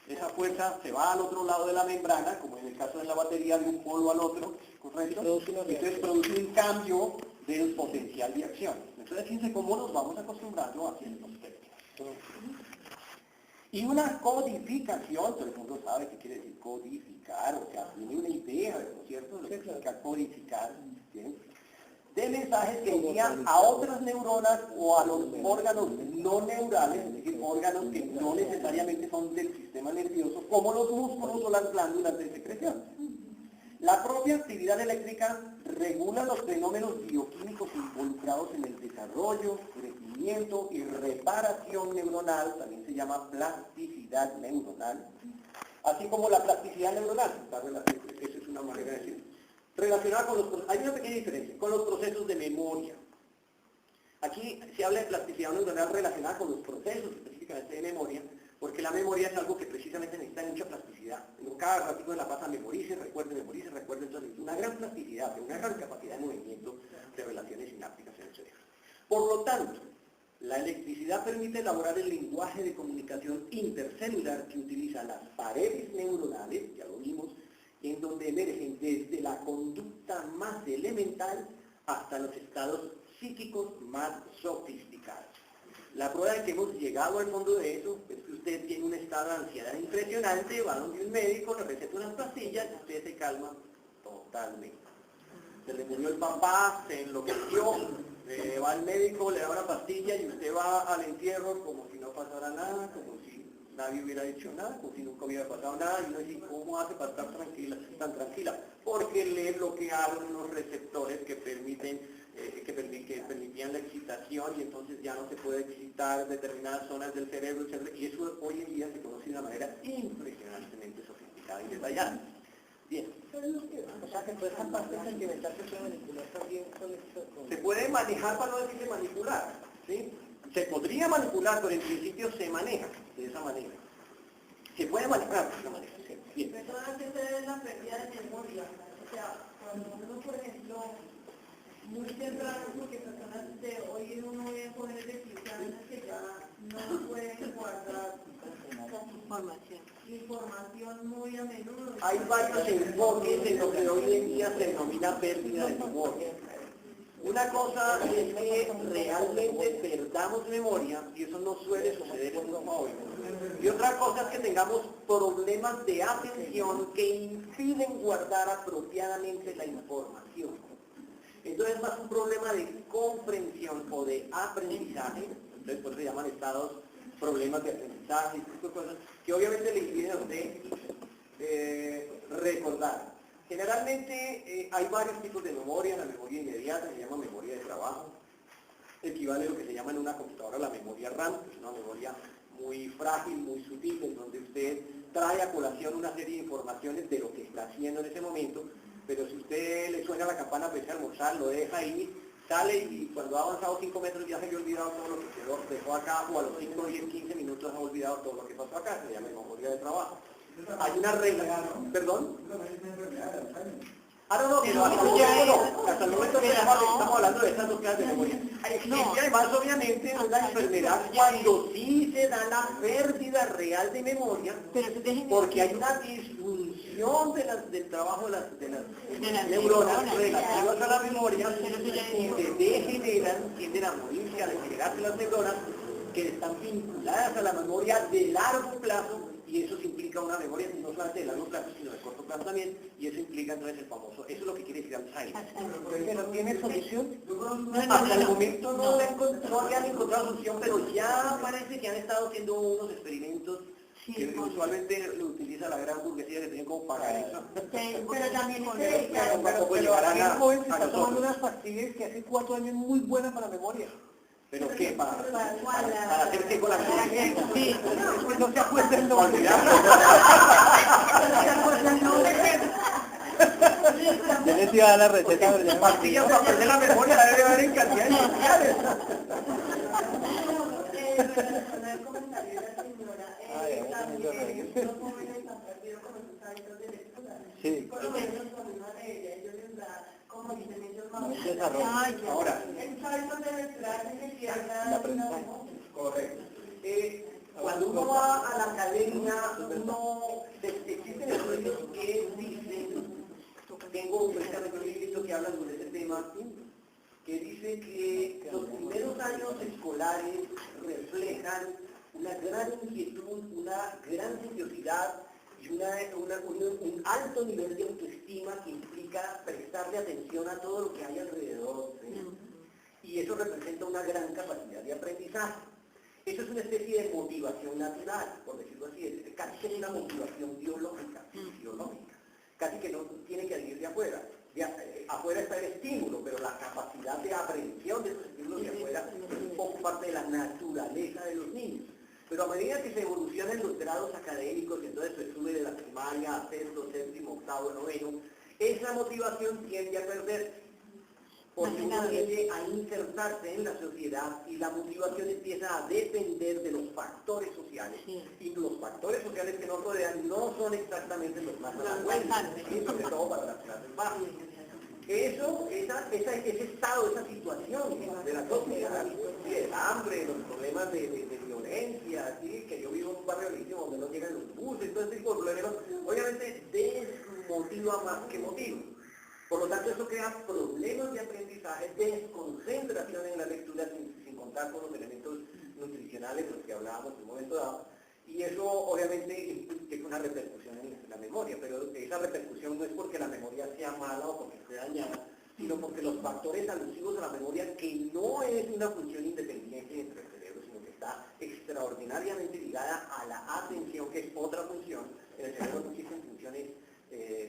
esa fuerza se va al otro lado de la membrana, como en el caso de la batería, de un polo al otro, ¿correcto? Entonces produce un cambio del potencial de acción. Entonces fíjense cómo nos vamos acostumbrando a ciertos términos. Y una codificación, todo el mundo sabe qué quiere decir codificar, o sea, tiene una idea, ¿no es cierto? Lo que significa codificar, ¿sí? De mensajes que envían a otras neuronas o a los órganos no neurales, es decir, órganos que no necesariamente son del sistema nervioso, como los músculos o las glándulas de secreción. La propia actividad eléctrica regula los fenómenos bioquímicos involucrados en el desarrollo, crecimiento y reparación neuronal, también se llama plasticidad neuronal, así como la plasticidad neuronal, esa es una manera de decirlo. Relacionada con hay una pequeña diferencia, con los procesos de memoria. Aquí se habla de plasticidad neuronal relacionada con los procesos específicamente de memoria, porque la memoria es algo que precisamente necesita mucha plasticidad. Cada ratito de la pasa memorice, recuerde, entonces una gran plasticidad, una gran capacidad de movimiento de relaciones sinápticas en el cerebro. Por lo tanto, la electricidad permite elaborar el lenguaje de comunicación intercelular que utiliza las paredes neuronales, ya lo vimos, en donde emergen desde la conducta más elemental hasta los estados psíquicos más sofisticados. La prueba de que hemos llegado al fondo de eso es que usted tiene un estado de ansiedad impresionante, va donde un médico, le receta unas pastillas y usted se calma totalmente. se le murió el papá, se enloqueció, va al médico, le da una pastilla y usted va al entierro como si no pasara nada, como si nadie hubiera dicho nada, como si nunca hubiera pasado nada, y uno dice, ¿cómo hace para estar tranquila, tan tranquila? Porque le bloquearon unos receptores que permitían la excitación y entonces ya no se puede excitar determinadas zonas del cerebro, etc. Y eso hoy en día se conoce de una manera impresionantemente sofisticada y detallada. Bien. O sea que toda esa parte sentimental se puede manipular también con esto. Se puede manejar para no decirse manipular, ¿sí? Se podría manipular, pero en principio se maneja de esa manera. Se puede manejar de esa manera, sí. Bien. Personas que se den la pérdida de memoria. O sea, cuando uno, por ejemplo, muy temprano, porque personas de hoy en uno ve jóvenes de 15 años que ya no pueden guardar información muy a menudo. Hay varios enfoques en lo que hoy en día se denomina pérdida de memoria. Una cosa es que realmente perdamos memoria, y eso no suele suceder en los jóvenes. Y otra cosa es que tengamos problemas de atención que impiden guardar apropiadamente la información. Entonces es más un problema de comprensión o de aprendizaje, entonces por eso se llaman estados problemas de aprendizaje, este tipo de cosas, que obviamente le impiden a usted recordar. Generalmente hay varios tipos de memoria. La memoria inmediata se llama memoria de trabajo, equivale a lo que se llama en una computadora la memoria RAM, que es una memoria muy frágil, muy sutil, en donde usted trae a colación una serie de informaciones de lo que está haciendo en ese momento, pero si usted le suena la campana para irse a almorzar, lo deja ahí, sale y cuando ha avanzado 5 metros ya se había olvidado todo lo que dejó acá, o a los 5, 10, 15 minutos ha olvidado todo lo que pasó acá, se llama memoria de trabajo. Hay una regla, ¿perdón? No, pero hasta el momento que estamos hablando de estas dos clases de memoria. Existe además obviamente una enfermedad cuando sí se da la pérdida real de memoria, porque hay una disfunción del trabajo de las neuronas relativas a la memoria y se degeneran, tienden a morirse, a degenerarse las neuronas que están vinculadas a la memoria de largo plazo, y eso implica una memoria no solamente de largo plazo, sino de corto plazo también, y eso implica entonces el famoso, eso es lo que quiere decir Alzheimer. ¿Pero tiene solución? Hasta el momento no habían encontrado solución, pero ya parece que han estado haciendo unos experimentos que usualmente lo utiliza la gran burguesía que tienen como para eso. Pero también Tampoco llegarán el joven se a está tomando nosotros. unas pastillas que hace 4 años muy buenas para la memoria. ¿Pero qué? ¿Para hacer qué con la memoria? Sí, no se acuerda el nombre. Yo les iba a dar la receta, pero ya me Pastillas para perder la memoria la debe haber en cantidades iniciales. el comentario de la señora, también los jóvenes han perdido como sus hábitos de lectura. Sí. Por lo menos con una de ellas, ellos les da, como dicen ellos, Un desarrollo. Ahora, el hábito de lectura hace que pierda La aprendizaje. correcto. Cuando uno va a la academia, existen estudios que dicen, tengo precisamente un librito que habla sobre ese tema, que dice que los primeros años escolares reflejan una gran inquietud, una gran curiosidad y un alto nivel de autoestima que implica prestarle atención a todo lo que hay alrededor, ¿sí? Y eso representa una gran capacidad de aprendizaje. Eso es una especie de motivación natural, por decirlo así, es casi que una motivación biológica, fisiológica, casi que no tiene que venir de afuera. Afuera está el estímulo, pero la capacidad de aprehensión de esos estímulos de afuera es un poco parte de la naturaleza de los niños. Pero a medida que se evolucionan los grados académicos, y entonces se sube de la primaria a sexto, séptimo, octavo, noveno, esa motivación tiende a perderse. Porque uno tiende a insertarse en la sociedad y la motivación empieza a depender de los factores sociales. Y los factores sociales que nos rodean no son exactamente los más halagüeños, sobre todo para las clases bajas. Ese estado, esa situación de la sociedad, el hambre, los problemas de violencia, ¿sí? Que yo vivo en un barrio riquísimo donde no llegan los buses, todo ese tipo de problemas, obviamente desmotiva más que motiva. Por lo tanto, eso crea problemas de aprendizaje, desconcentración en la lectura sin contar con los elementos nutricionales de los que hablábamos en un momento dado. Y eso obviamente tiene una repercusión en la memoria, pero esa repercusión no es porque la memoria sea mala o porque esté dañada, sino porque los factores alusivos a la memoria, que no es una función independiente entre el cerebro, sino que está extraordinariamente ligada a la atención, que es otra función. En el cerebro no existen funciones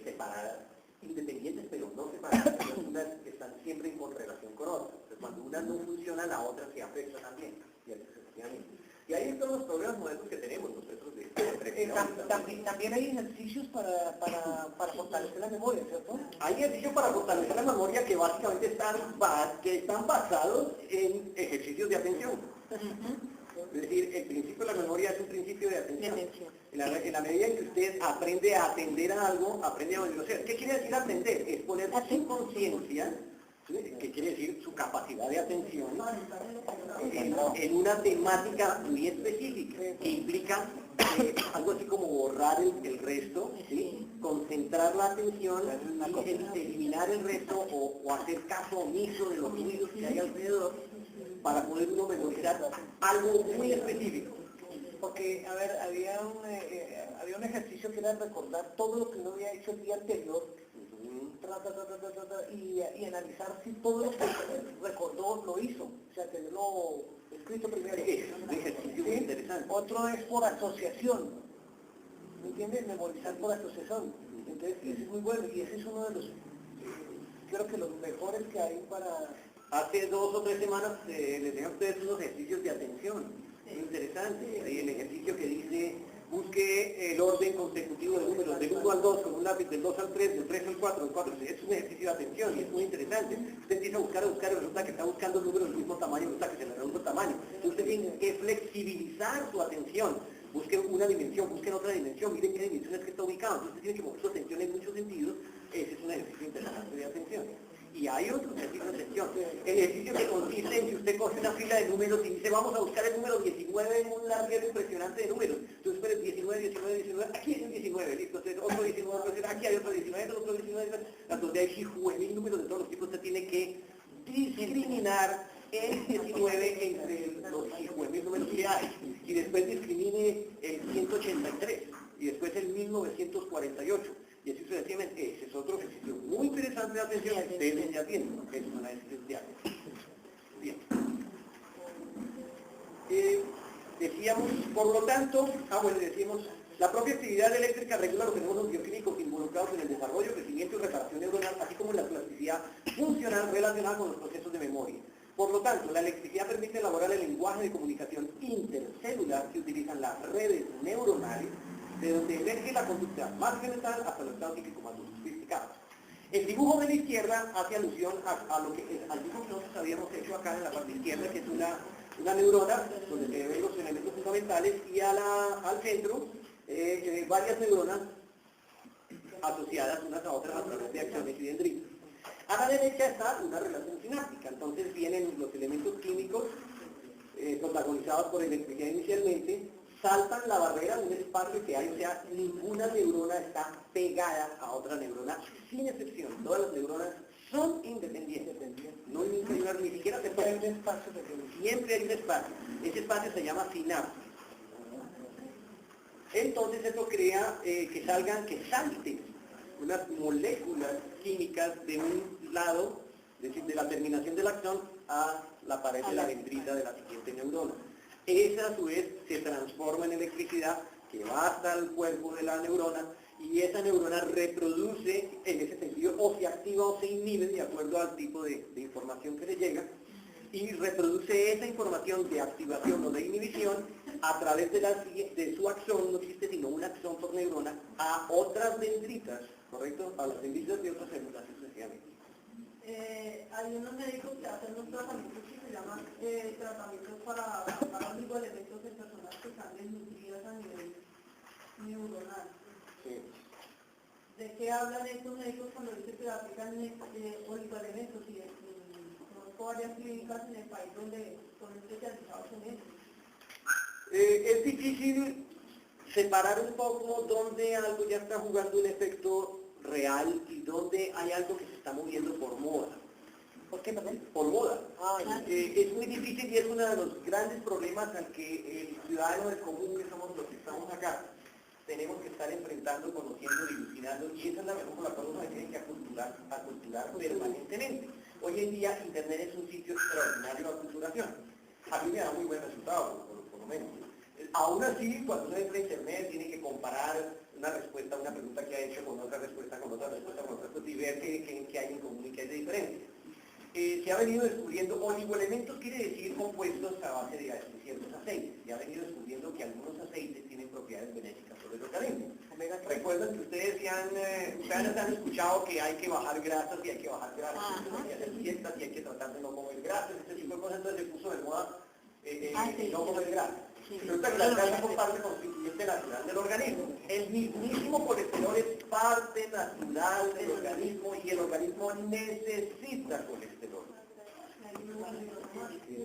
separadas, independientes, pero no separadas, sino unas que están siempre en correlación con otras. Entonces, cuando una no funciona, la otra se afecta también, y así sucesivamente. Y ahí están los problemas modernos que tenemos nosotros También hay ejercicios para fortalecer la memoria, ¿cierto? Hay ejercicios para fortalecer la memoria que básicamente están basados en ejercicios de atención. Es decir, el principio de la memoria es un principio de atención. En la medida en que usted aprende a atender a algo, aprende a obedecer. ¿Qué quiere decir atender? Es poner su conciencia, ¿sí? ¿Qué quiere decir? Su capacidad de atención en una temática muy específica, que implica algo así como borrar el resto, ¿sí? Concentrar la atención y eliminar el resto o hacer caso omiso de los ruidos que hay alrededor para poder uno memorizar algo muy específico. Porque, a ver, había un ejercicio que era recordar todo lo que uno había hecho el día anterior y analizar si todo lo que recordó lo hizo, o sea, tenerlo escrito primero. Es un ejercicio muy interesante. Otro es por asociación, ¿me entiendes? Memorizar por asociación. Entonces, ese es muy bueno y ese es uno de los, creo que los mejores que hay para... Hace 2 o 3 semanas les enseñé a ustedes unos ejercicios de atención, muy interesantes. Hay el ejercicio que dice, busque el orden consecutivo de números, del 1 al 2 con un lápiz, del 2 al 3, del 3 al 4, del 4. Es un ejercicio de atención y es muy interesante. Usted empieza a buscar y resulta que está buscando números del mismo tamaño, resulta que se le reduce el tamaño. Entonces usted tiene que flexibilizar su atención. Busquen una dimensión, busquen otra dimensión, miren qué dimensión es que está ubicado. Entonces tiene que mover su atención en muchos sentidos. Ese es un ejercicio interesante de atención. Y hay otro ejercicio de atención. El ejercicio que consiste en que usted coge una fila de números y dice, vamos a buscar el número 19 en un larguero impresionante de números. Entonces, espera, 19, aquí hay un 19, listo, entonces otro 19, aquí hay otro 19, otro 19, entonces hay mil números de todos los tipos, usted tiene que discriminar el 19 entre los mil números que hay, y después discrimine el 183, y después el 1948. Y así sucesivamente, ese es otro ejercicio muy interesante de atención que ustedes ya tienen, es una de Bien. Decíamos, por lo tanto, decíamos, la propia actividad eléctrica regula los fenómenos bioquímicos involucrados en el desarrollo, crecimiento y reparación neuronal, así como la plasticidad funcional relacionada con los procesos de memoria. Por lo tanto, la electricidad permite elaborar el lenguaje de comunicación intercelular que utilizan las redes neuronales, de donde emerge la conducta más elemental hasta los estados psíquicos más sofisticados. El dibujo de la izquierda hace alusión al dibujo que nosotros habíamos hecho acá en la parte izquierda, que es una neurona, donde se ven los elementos fundamentales, y al centro, varias neuronas asociadas unas a otras a través de acciones y dendritos. A la derecha está una relación sináptica, entonces vienen los elementos químicos protagonizados por electricidad inicialmente, saltan la barrera, un espacio que hay, o sea, ninguna neurona está pegada a otra neurona, sin excepción. Todas las neuronas son independientes, no hay ni siquiera se puede. Siempre hay un espacio. Ese espacio se llama sinapsis. Entonces eso crea que salten unas moléculas químicas de un lado, es decir, de la terminación del axón a la pared de la dendrita de la siguiente neurona. Esa a su vez se transforma en electricidad que va hasta el cuerpo de la neurona y esa neurona reproduce en ese sentido o se activa o se inhibe de acuerdo al tipo de información que le llega y reproduce esa información de activación o de inhibición a través de su axón, no existe sino un axón por neurona, a otras dendritas, ¿correcto? A las dendritas de otras células sucesivamente. Hay unos médicos que hacen unos tratamientos que se llaman tratamientos para oligoelementos en personas que están desnutridas a nivel neuronal. Sí. ¿De qué hablan estos médicos cuando dicen que aplican oligoelementos? Y conozco varias clínicas en el país donde son especializados en eso. Es difícil separar un poco dónde algo ya está jugando un efecto real y dónde hay algo que se está moviendo por moda. ¿Por qué, perdón? Por moda. Es muy difícil y es uno de los grandes problemas al que el ciudadano del común, que somos los que estamos acá, tenemos que estar enfrentando, conociendo, dilucidando, y esa es la razón por la cual uno se tiene que aculturar permanentemente. Hoy en día Internet es un sitio extraordinario de aculturación. A mí me da muy buen resultado, por lo menos. Aún así, cuando uno entra a Internet, tiene que comparar una respuesta a una pregunta que ha hecho con otra respuesta, con otra respuesta, con otra respuesta, y ver qué hay en común y qué hay de diferente. Se ha venido descubriendo oligoelementos, quiere decir compuestos a base de ciertos aceites. Se ha venido descubriendo que algunos aceites tienen propiedades benéficas sobre el organismo. Recuerden que ustedes han escuchado que hay que bajar grasas y hay que bajar grasas, hay que hacer dietas y hay que tratar de no comer grasas, este tipo de cosas. Entonces se puso de moda no comer grasas. Resulta que la grasa es parte constituyente natural del organismo. El mismísimo colesterol es parte natural del organismo y el organismo necesita colesterol.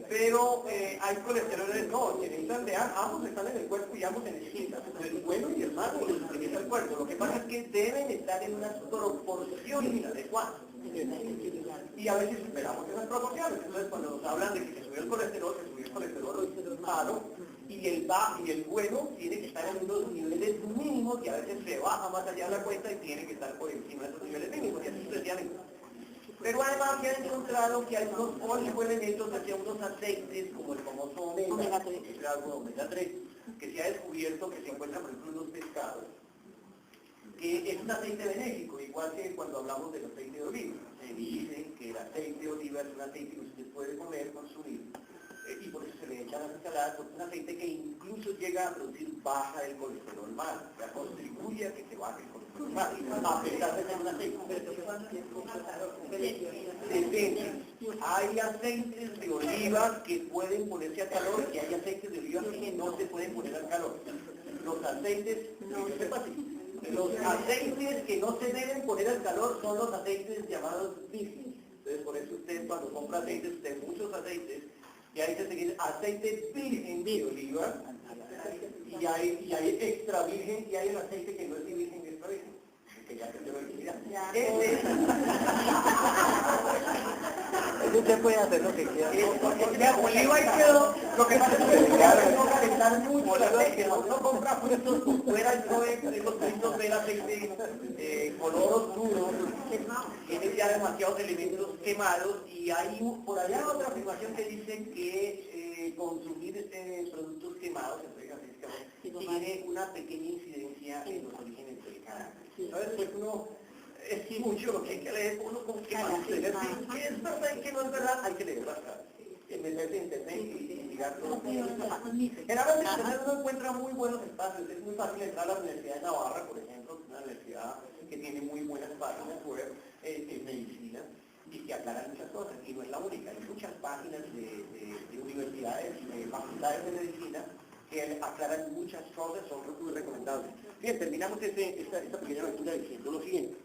Pero hay colesteroles, no, necesitan de ambos están en el cuerpo y ambos se necesitan. El bueno y el malo los utiliza el cuerpo. Lo que pasa es que deben estar en unas proporciones adecuadas. Y a veces superamos esas proporciones. Entonces cuando nos hablan de que se subió el colesterol malo, y el bueno tiene que estar en unos niveles mínimos y a veces se baja más allá de la cuenta y tiene que estar por encima de esos niveles mínimos, y así sucesivamente. Pero además se ha encontrado que hay unos oligoelementos, hacia unos aceites, como el famoso omega 3, que es algo omega 3, que se ha descubierto que se encuentra, por ejemplo, en los pescados, que es un aceite benéfico, igual que cuando hablamos del aceite de oliva. Se dice que el aceite de oliva es un aceite que usted puede comer, consumir, y por eso se le echa a las ensaladas, porque es un aceite que incluso llega a producir baja del colesterol malo, o sea, contribuye a que se baje el colesterol malo, a pesar de ser un aceite. Hay aceites de oliva que pueden ponerse al calor y hay aceites de oliva que no se pueden poner al calor. Los aceites, los aceites que no se deben poner al calor son los aceites llamados vírgenes. Entonces por eso usted cuando compra aceites, de muchos aceites, y hay que seguir aceite virgen de oliva, y hay extra virgen, y hay el aceite que no es ni virgen ni extra virgen, que ya se lo virginidad. Usted puede hacer lo que quiera. Oliva y quedó, lo que pasa es que no calentar mucho el aceite, cuando uno compra frutos por fuera, esos frutos del aceite color oscuro, tiene ya demasiados elementos quemados, y hay por allá otra afirmación que dice que consumir productos quemados, tiene una pequeña incidencia en los orígenes del cáncer. Entonces, pues uno, es mucho lo que hay que leer, uno como que mantener, que es verdad y que no es verdad, hay que leer bastante. Meterse en internet y mirar todo. Generalmente en internet uno encuentra muy buenos espacios, es muy fácil entrar a la Universidad de Navarra, por ejemplo, una universidad que tiene muy buenas páginas web en medicina, y que aclaran muchas cosas, y no es la única, hay muchas páginas de universidades y de facultades de medicina que aclaran muchas cosas, son muy recomendables. Bien, terminamos esta pequeña lectura diciendo lo siguiente.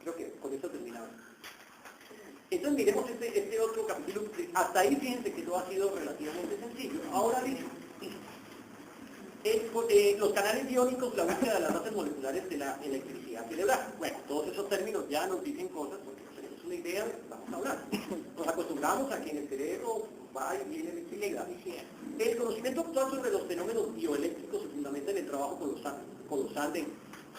Creo que con esto terminamos. Entonces miremos este otro capítulo. Hasta ahí fíjense que todo ha sido relativamente sencillo. Ahora bien, los canales iónicos, la búsqueda de las bases moleculares de la electricidad cerebral. Bueno, todos esos términos ya nos dicen cosas, porque tenemos una idea, vamos a hablar. Nos acostumbramos a que en el cerebro va y viene electricidad. El conocimiento actual sobre los fenómenos bioeléctricos se fundamenta en el trabajo colosal de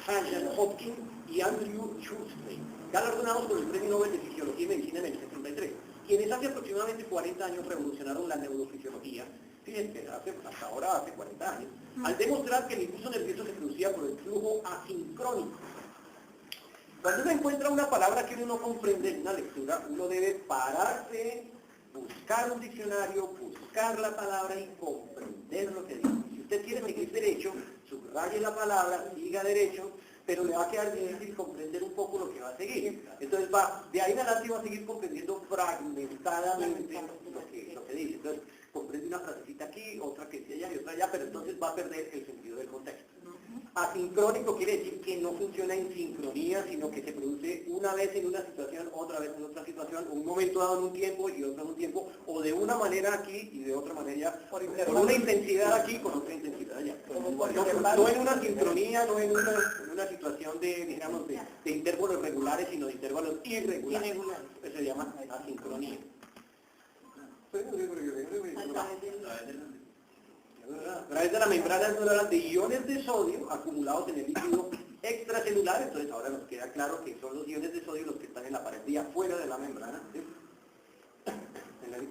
Hansen Hopkins y Andrew Schulze, galardonados con el Premio Nobel de Fisiología y Medicina en el 73, quienes hace aproximadamente 40 años revolucionaron la neurofisiología, fíjense, hasta ahora hace 40 años, al demostrar que el impulso nervioso se producía por el flujo asincrónico. Cuando uno encuentra una palabra que uno no comprende en una lectura, uno debe pararse, buscar un diccionario, buscar la palabra y comprender lo que dice. Si usted quiere seguir derecho, subraye la palabra, siga derecho, pero le va a quedar difícil comprender un poco lo que va a seguir. Entonces de ahí en adelante va a seguir comprendiendo fragmentadamente lo que dice. Entonces comprende una frasecita aquí, otra que sí allá y otra allá, pero entonces va a perder el sentido del contexto. Asincrónico quiere decir que no funciona en sincronía, sino que se produce una vez en una situación, otra vez en otra situación, un momento dado en un tiempo y otro en un tiempo, o de una manera aquí y de otra manera, con una intensidad aquí, con otra intensidad allá. No en una sincronía, no en una situación de, digamos, de intervalos regulares, sino de intervalos irregulares. Eso se llama asincronía. través de la membrana neuronal de iones de sodio acumulados en el líquido extracelular. Entonces ahora nos queda claro que son los iones de sodio los que están en la pared de afuera de la membrana, ¿sí? en el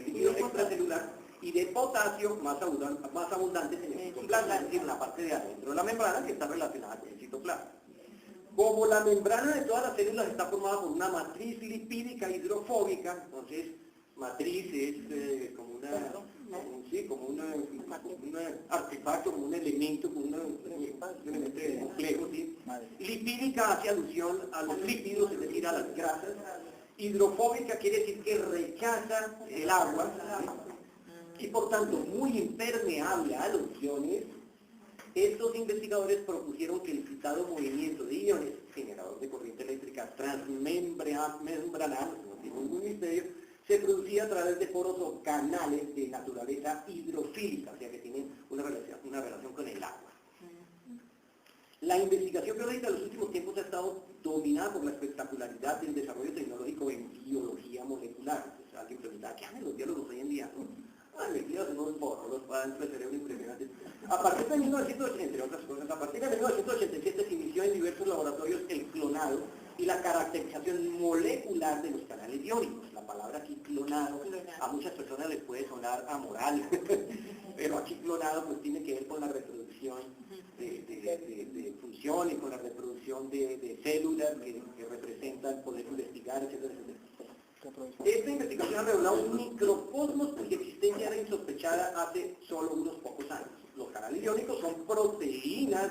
líquido extracelular, y de potasio más abundantes en el citoplasma, es decir, en la parte de adentro de la membrana que está relacionada con el citoplasma. Como la membrana de todas las células está formada por una matriz lipídica hidrofóbica, entonces matriz es como un artefacto, como un elemento, como un elemento complejo, ¿sí? Lipídica hace alusión a los lípidos, es decir, a las grasas. Hidrofóbica quiere decir que rechaza el agua, ¿sí? Y por tanto muy impermeable a los iones. Estos investigadores propusieron que el citado movimiento de iones, generador de corriente eléctrica transmembranal, no tiene ningún misterio, se producía a través de poros o canales de naturaleza hidrofílica, o sea que tienen una relación con el agua. La investigación biológica de los últimos tiempos ha estado dominada por la espectacularidad del desarrollo tecnológico en biología molecular. O sea, alguien preguntaba, ¿qué hacen los biólogos hoy en día? Metidos en unos borros para dentro del cerebro impresionantes. A partir de 1980, entre otras cosas, a partir de 1987 se inició en diversos laboratorios el clonado y la caracterización molecular de los canales iónicos. La palabra aquí clonado, a muchas personas les puede sonar amoral, pero aquí clonado pues tiene que ver con la reproducción de funciones, con la reproducción de células que representan poder investigar, etcétera, etcétera. Esta investigación ha revelado un microcosmos cuya existencia era insospechada hace solo unos pocos años. Los canales iónicos son proteínas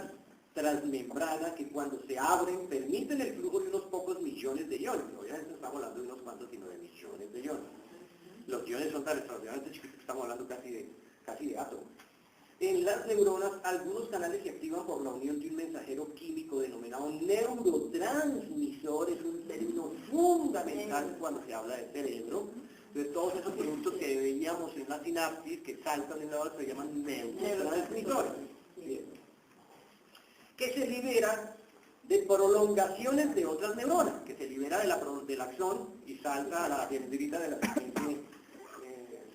transmembranas que cuando se abren permiten el flujo de unos pocos millones de iones. Obviamente no estamos hablando de unos cuantos, sino de millones de iones. Los iones son tan extraordinariamente chiquitos que estamos hablando casi de átomos. En las neuronas, algunos canales se activan por la unión de un mensajero químico denominado neurotransmisor, es un término fundamental cuando se habla del cerebro. Entonces, todos esos productos que veíamos en la sinapsis, que saltan en la hora, se llaman neurotransmisores. Bien. Que se libera de prolongaciones de otras neuronas, que se libera del axón y salta a la dendrita de la siguiente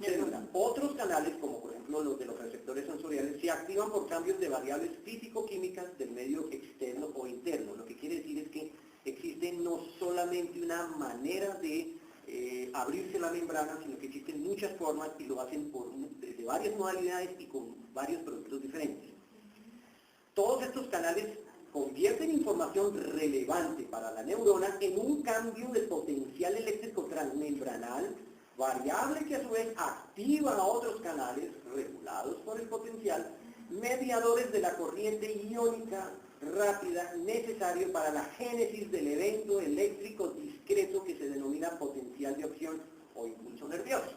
célula. Otros canales, como por ejemplo los de los receptores sensoriales, se activan por cambios de variables físico-químicas del medio externo o interno. Lo que quiere decir es que existe no solamente una manera de abrirse la membrana, sino que existen muchas formas y lo hacen desde varias modalidades y con varios productos diferentes. Todos estos canales convierten información relevante para la neurona en un cambio de potencial eléctrico transmembranal variable que a su vez activa a otros canales regulados por el potencial, mediadores de la corriente iónica rápida necesario para la génesis del evento eléctrico discreto que se denomina potencial de opción o impulso nervioso.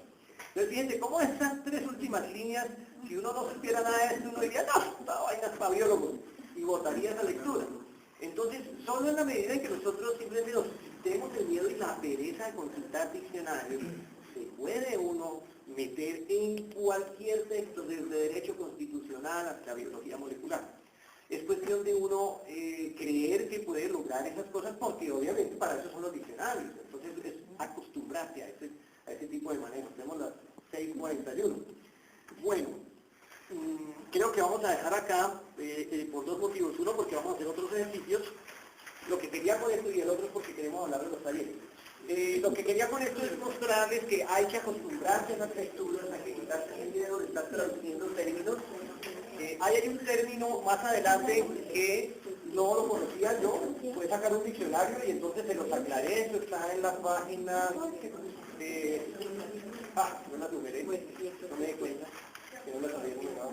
Entonces fíjense cómo esas tres últimas líneas, si uno no supiera nada de esto, uno diría, no, esta vaina es para biólogos, y votaría esa lectura. Entonces, solo en la medida en que nosotros simplemente nos quitemos el miedo y la pereza de consultar diccionarios, se puede uno meter en cualquier texto, desde derecho constitucional hasta biología molecular. Es cuestión de uno creer que puede lograr esas cosas, porque obviamente para eso son los diccionarios. Entonces es acostumbrarse a ese tipo de manejo. Tenemos las 6:41. Bueno, creo que vamos a dejar acá por dos motivos. Uno, porque vamos a hacer otros ejercicios. Lo que quería con esto, y el otro es porque queremos hablar de los talleres. Lo que quería con esto es mostrarles que hay que acostumbrarse a esas lecturas, hay que quitarse el miedo de estar traduciendo términos. Hay un término más adelante que no lo conocía yo, pude sacar un diccionario y entonces se los aclaré, eso está en las páginas, no las numeré, no me di cuenta, que no las había numerado.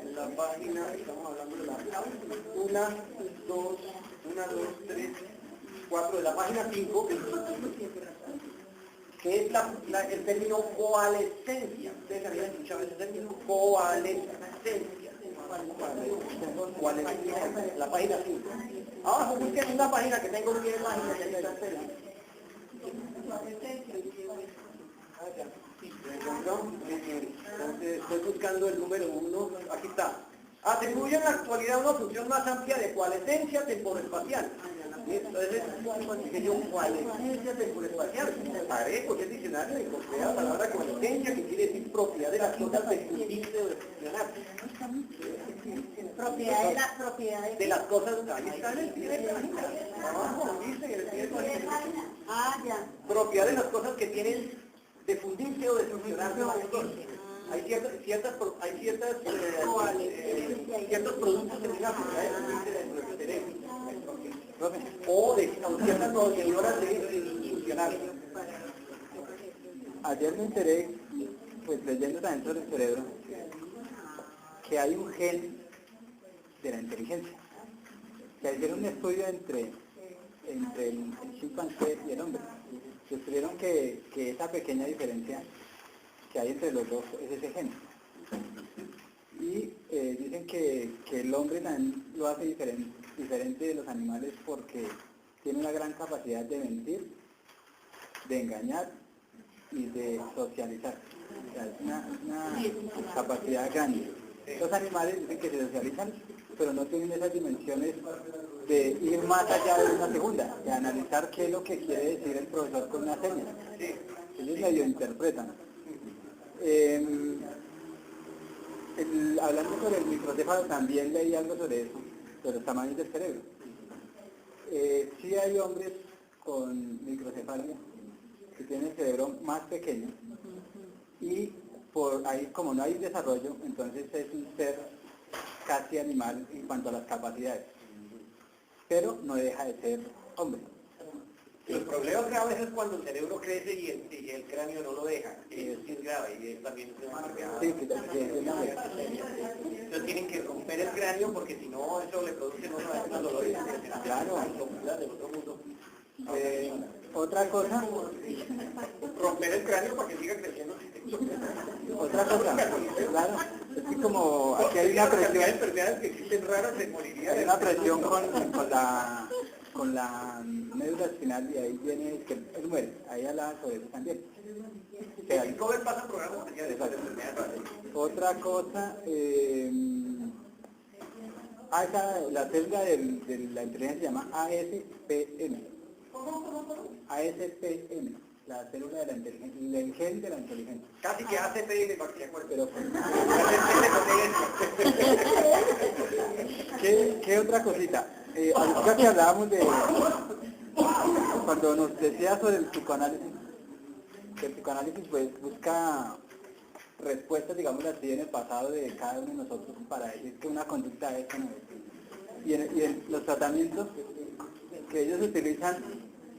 En la página, estamos hablando de la 1, 2, 3, 4, de la página 5, que es el término coalescencia. Ustedes habían escuchado ese término, coalescencia. La página 5. Abajo busquen una página que tengo 10 páginas y ahí está el término. Entonces estoy buscando el número 1, aquí está. Atribuye en la actualidad una función más amplia de coalescencia temporoespacial. Entonces, coalescencia temporoespacial. Paré porque el diccionario encontré la palabra coalescencia, que quiere decir propiedad de las cosas de fundirse o de funcionar. funcionar. Propiedades. De las cosas, ahí está en el pie de página. Abajo, dice en el pie de página. Ah, ya. Propiedad de las cosas que tienen de fundirse o de funcionar de varios tipos. Hay ciertos productos que tienen la propiedad de fundirse dentro del cerebro. O de ciertas proceduras de funcionar. Ayer me enteré, pues leyendo también sobre el cerebro, que hay un gen de la inteligencia. Se hicieron un estudio entre el chimpancé y el hombre. Descubrieron que esa pequeña diferencia que hay entre los dos es ese gen. Y dicen que el hombre también lo hace diferente de los animales porque tiene una gran capacidad de mentir, de engañar y de socializar. O sea, es una capacidad grande. Los animales dicen que se socializan, pero no tienen esas dimensiones de ir más allá de una segunda, de analizar qué es lo que quiere decir el profesor con una seña. Ellos medio interpretan. Hablando sobre el microcéfalo, también leí algo sobre eso, sobre los tamaños del cerebro. Sí hay hombres con microcefalia que tienen el cerebro más pequeño y por ahí, como no hay desarrollo, entonces es un ser casi animal en cuanto a las capacidades, pero no deja de ser hombre. El problema grave es cuando el cerebro crece y el cráneo no lo deja. Eso sí es grave y es también una enfermedad. Sí, que también es una vez. Entonces tienen que romper el cráneo porque si no eso le produce unos dolores Claro. del otro mundo. Otra cosa, Romper el cráneo para que siga creciendo. claro, es que como aquí hay una La cantidad de presión, enfermedades que existen raras se moriría. hay una presión con la médula espinal y ahí viene que él muere, ahí habla sobre eso también. O sea, El cover pasa programas especiales de enfermedades raras. otra cosa, la célula de la inteligencia se llama ASPM. ASPM, la célula de la inteligencia, el gen de la inteligencia. Casi que hace PL para que se acuerde. Pero ¿qué otra cosita? Ahorita que hablábamos de cuando nos decía sobre el psicoanálisis, que el psicoanálisis pues busca respuestas, digamos así, en el pasado de cada uno de nosotros para decir que una conducta es o no es. Y en los tratamientos que ellos utilizan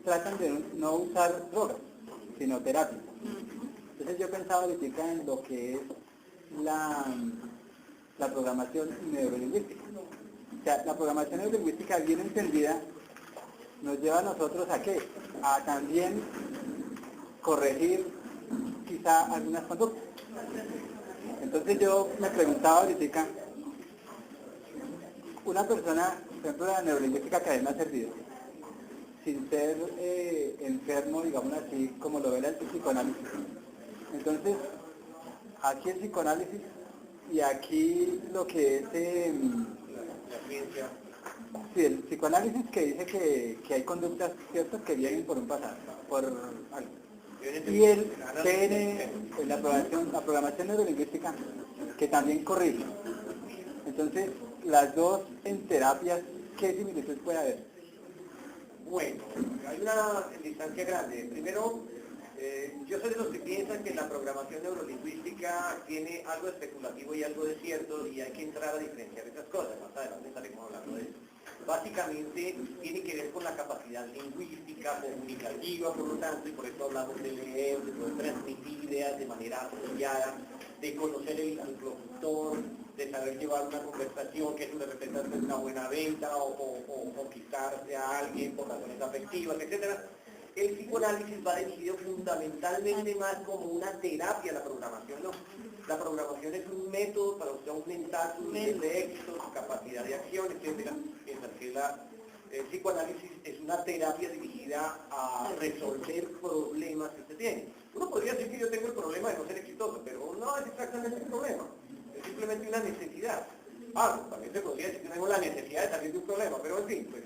tratan de no usar drogas, sino terapia. Entonces yo pensaba ahorita en lo que es la programación neurolingüística. O sea, la programación neurolingüística bien entendida nos lleva a nosotros a qué? A también corregir quizá algunas conductas. Entonces yo me preguntaba ahorita, una persona, por ejemplo, la neurolingüística que a mí me ha servido, sin ser enfermo, digamos así, como lo ve el psicoanálisis. Entonces, aquí el psicoanálisis y aquí lo que es La ciencia. sí, el psicoanálisis que dice que hay conductas ciertas que vienen por un pasado, por algo. Y el PN, la programación neurolingüística, que también corrige. Entonces, las dos en terapias, ¿qué similitud puede haber? Bueno, hay una distancia grande. Primero, yo soy de los que piensan que la programación neurolingüística tiene algo especulativo y algo de cierto y hay que entrar a diferenciar esas cosas. Más adelante estaremos hablando de eso. Básicamente tiene que ver con la capacidad lingüística, comunicativa, por lo tanto, y por eso hablamos de leer, de poder transmitir ideas de manera apropiada, de conocer el interlocutor, de saber llevar una conversación, que eso de repente hace una buena venta o conquistarse a alguien por razones afectivas, etc. El psicoanálisis va dirigido fundamentalmente más como una terapia a la programación, ¿no? La programación es un método para usted aumentar su nivel de éxito, su capacidad de acción, etc. Mientras que el psicoanálisis es una terapia dirigida a resolver problemas que usted tiene. Uno podría decir que yo tengo el problema de no ser exitoso, pero no es exactamente un problema, es simplemente una necesidad. También se podría decir que tengo la necesidad de salir de un problema, pero en fin, pues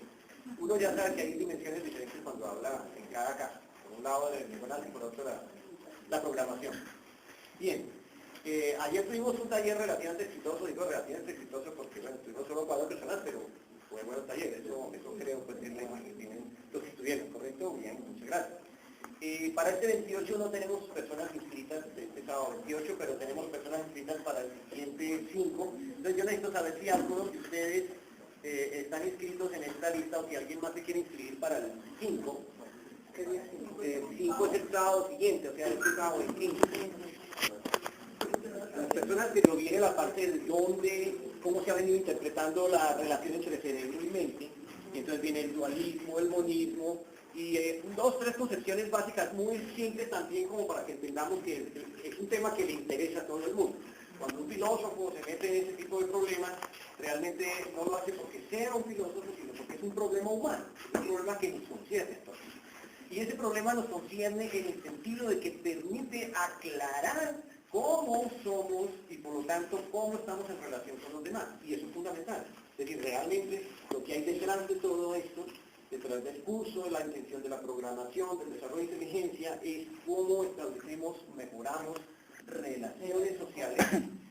uno ya sabe que hay dimensiones diferentes cuando habla en cada caso. Por un lado el psicoanálisis, por otro la programación. Bien. Ayer tuvimos un taller relativamente exitoso, digo relativamente exitoso porque bueno, tuvimos solo 4 personas, pero fue buen taller, eso creo pues, que es la imagen que tienen los que estuvieron, ¿correcto? Bien, muchas gracias. Para este 28 no tenemos personas inscritas, este sábado 28, pero tenemos personas inscritas para el siguiente 5. Entonces yo necesito saber si algunos de ustedes están inscritos en esta lista o si alguien más se quiere inscribir para el 5. 5 es el sábado siguiente, o sea, este sábado el 5. Las personas que no viene la parte de dónde, cómo se ha venido interpretando la relación entre cerebro y mente, y entonces viene el dualismo, el monismo, y 2, 3 concepciones básicas muy simples también como para que entendamos que es un tema que le interesa a todo el mundo. Cuando un filósofo se mete en ese tipo de problemas, realmente no lo hace porque sea un filósofo, sino porque es un problema humano, es un problema que nos concierne. Y ese problema nos concierne en el sentido de que permite aclarar cómo somos y por lo tanto cómo estamos en relación con los demás. Y eso es fundamental. Es decir, realmente lo que hay detrás de todo esto, detrás del curso, de la intención de la programación, del desarrollo de inteligencia, es cómo establecemos, mejoramos relaciones sociales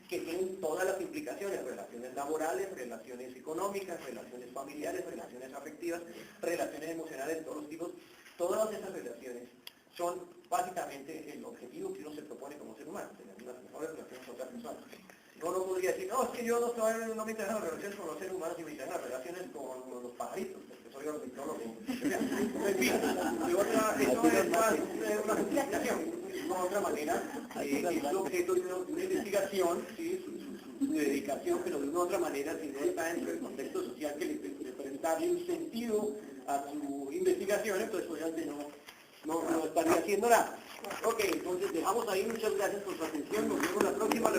que tienen todas las implicaciones, relaciones laborales, relaciones económicas, relaciones familiares, relaciones afectivas, relaciones emocionales de todos los tipos. Todas esas relaciones son básicamente el objetivo que uno se propone como ser humano, tener las mejores relaciones con otras personas. Uno no podría decir, no, es que yo no me interesan las relaciones con los seres humanos, y me interesan las relaciones con los pajaritos, porque soy ornitólogo. En fin, eso es más una justificación. De otra manera, es objeto de una investigación, ¿sí? su dedicación, pero de una u otra manera, si no está dentro del contexto social que le permite darle un sentido a su investigación, entonces obviamente no estaría haciendo nada. Ok, entonces dejamos ahí, muchas gracias por su atención, nos vemos la próxima.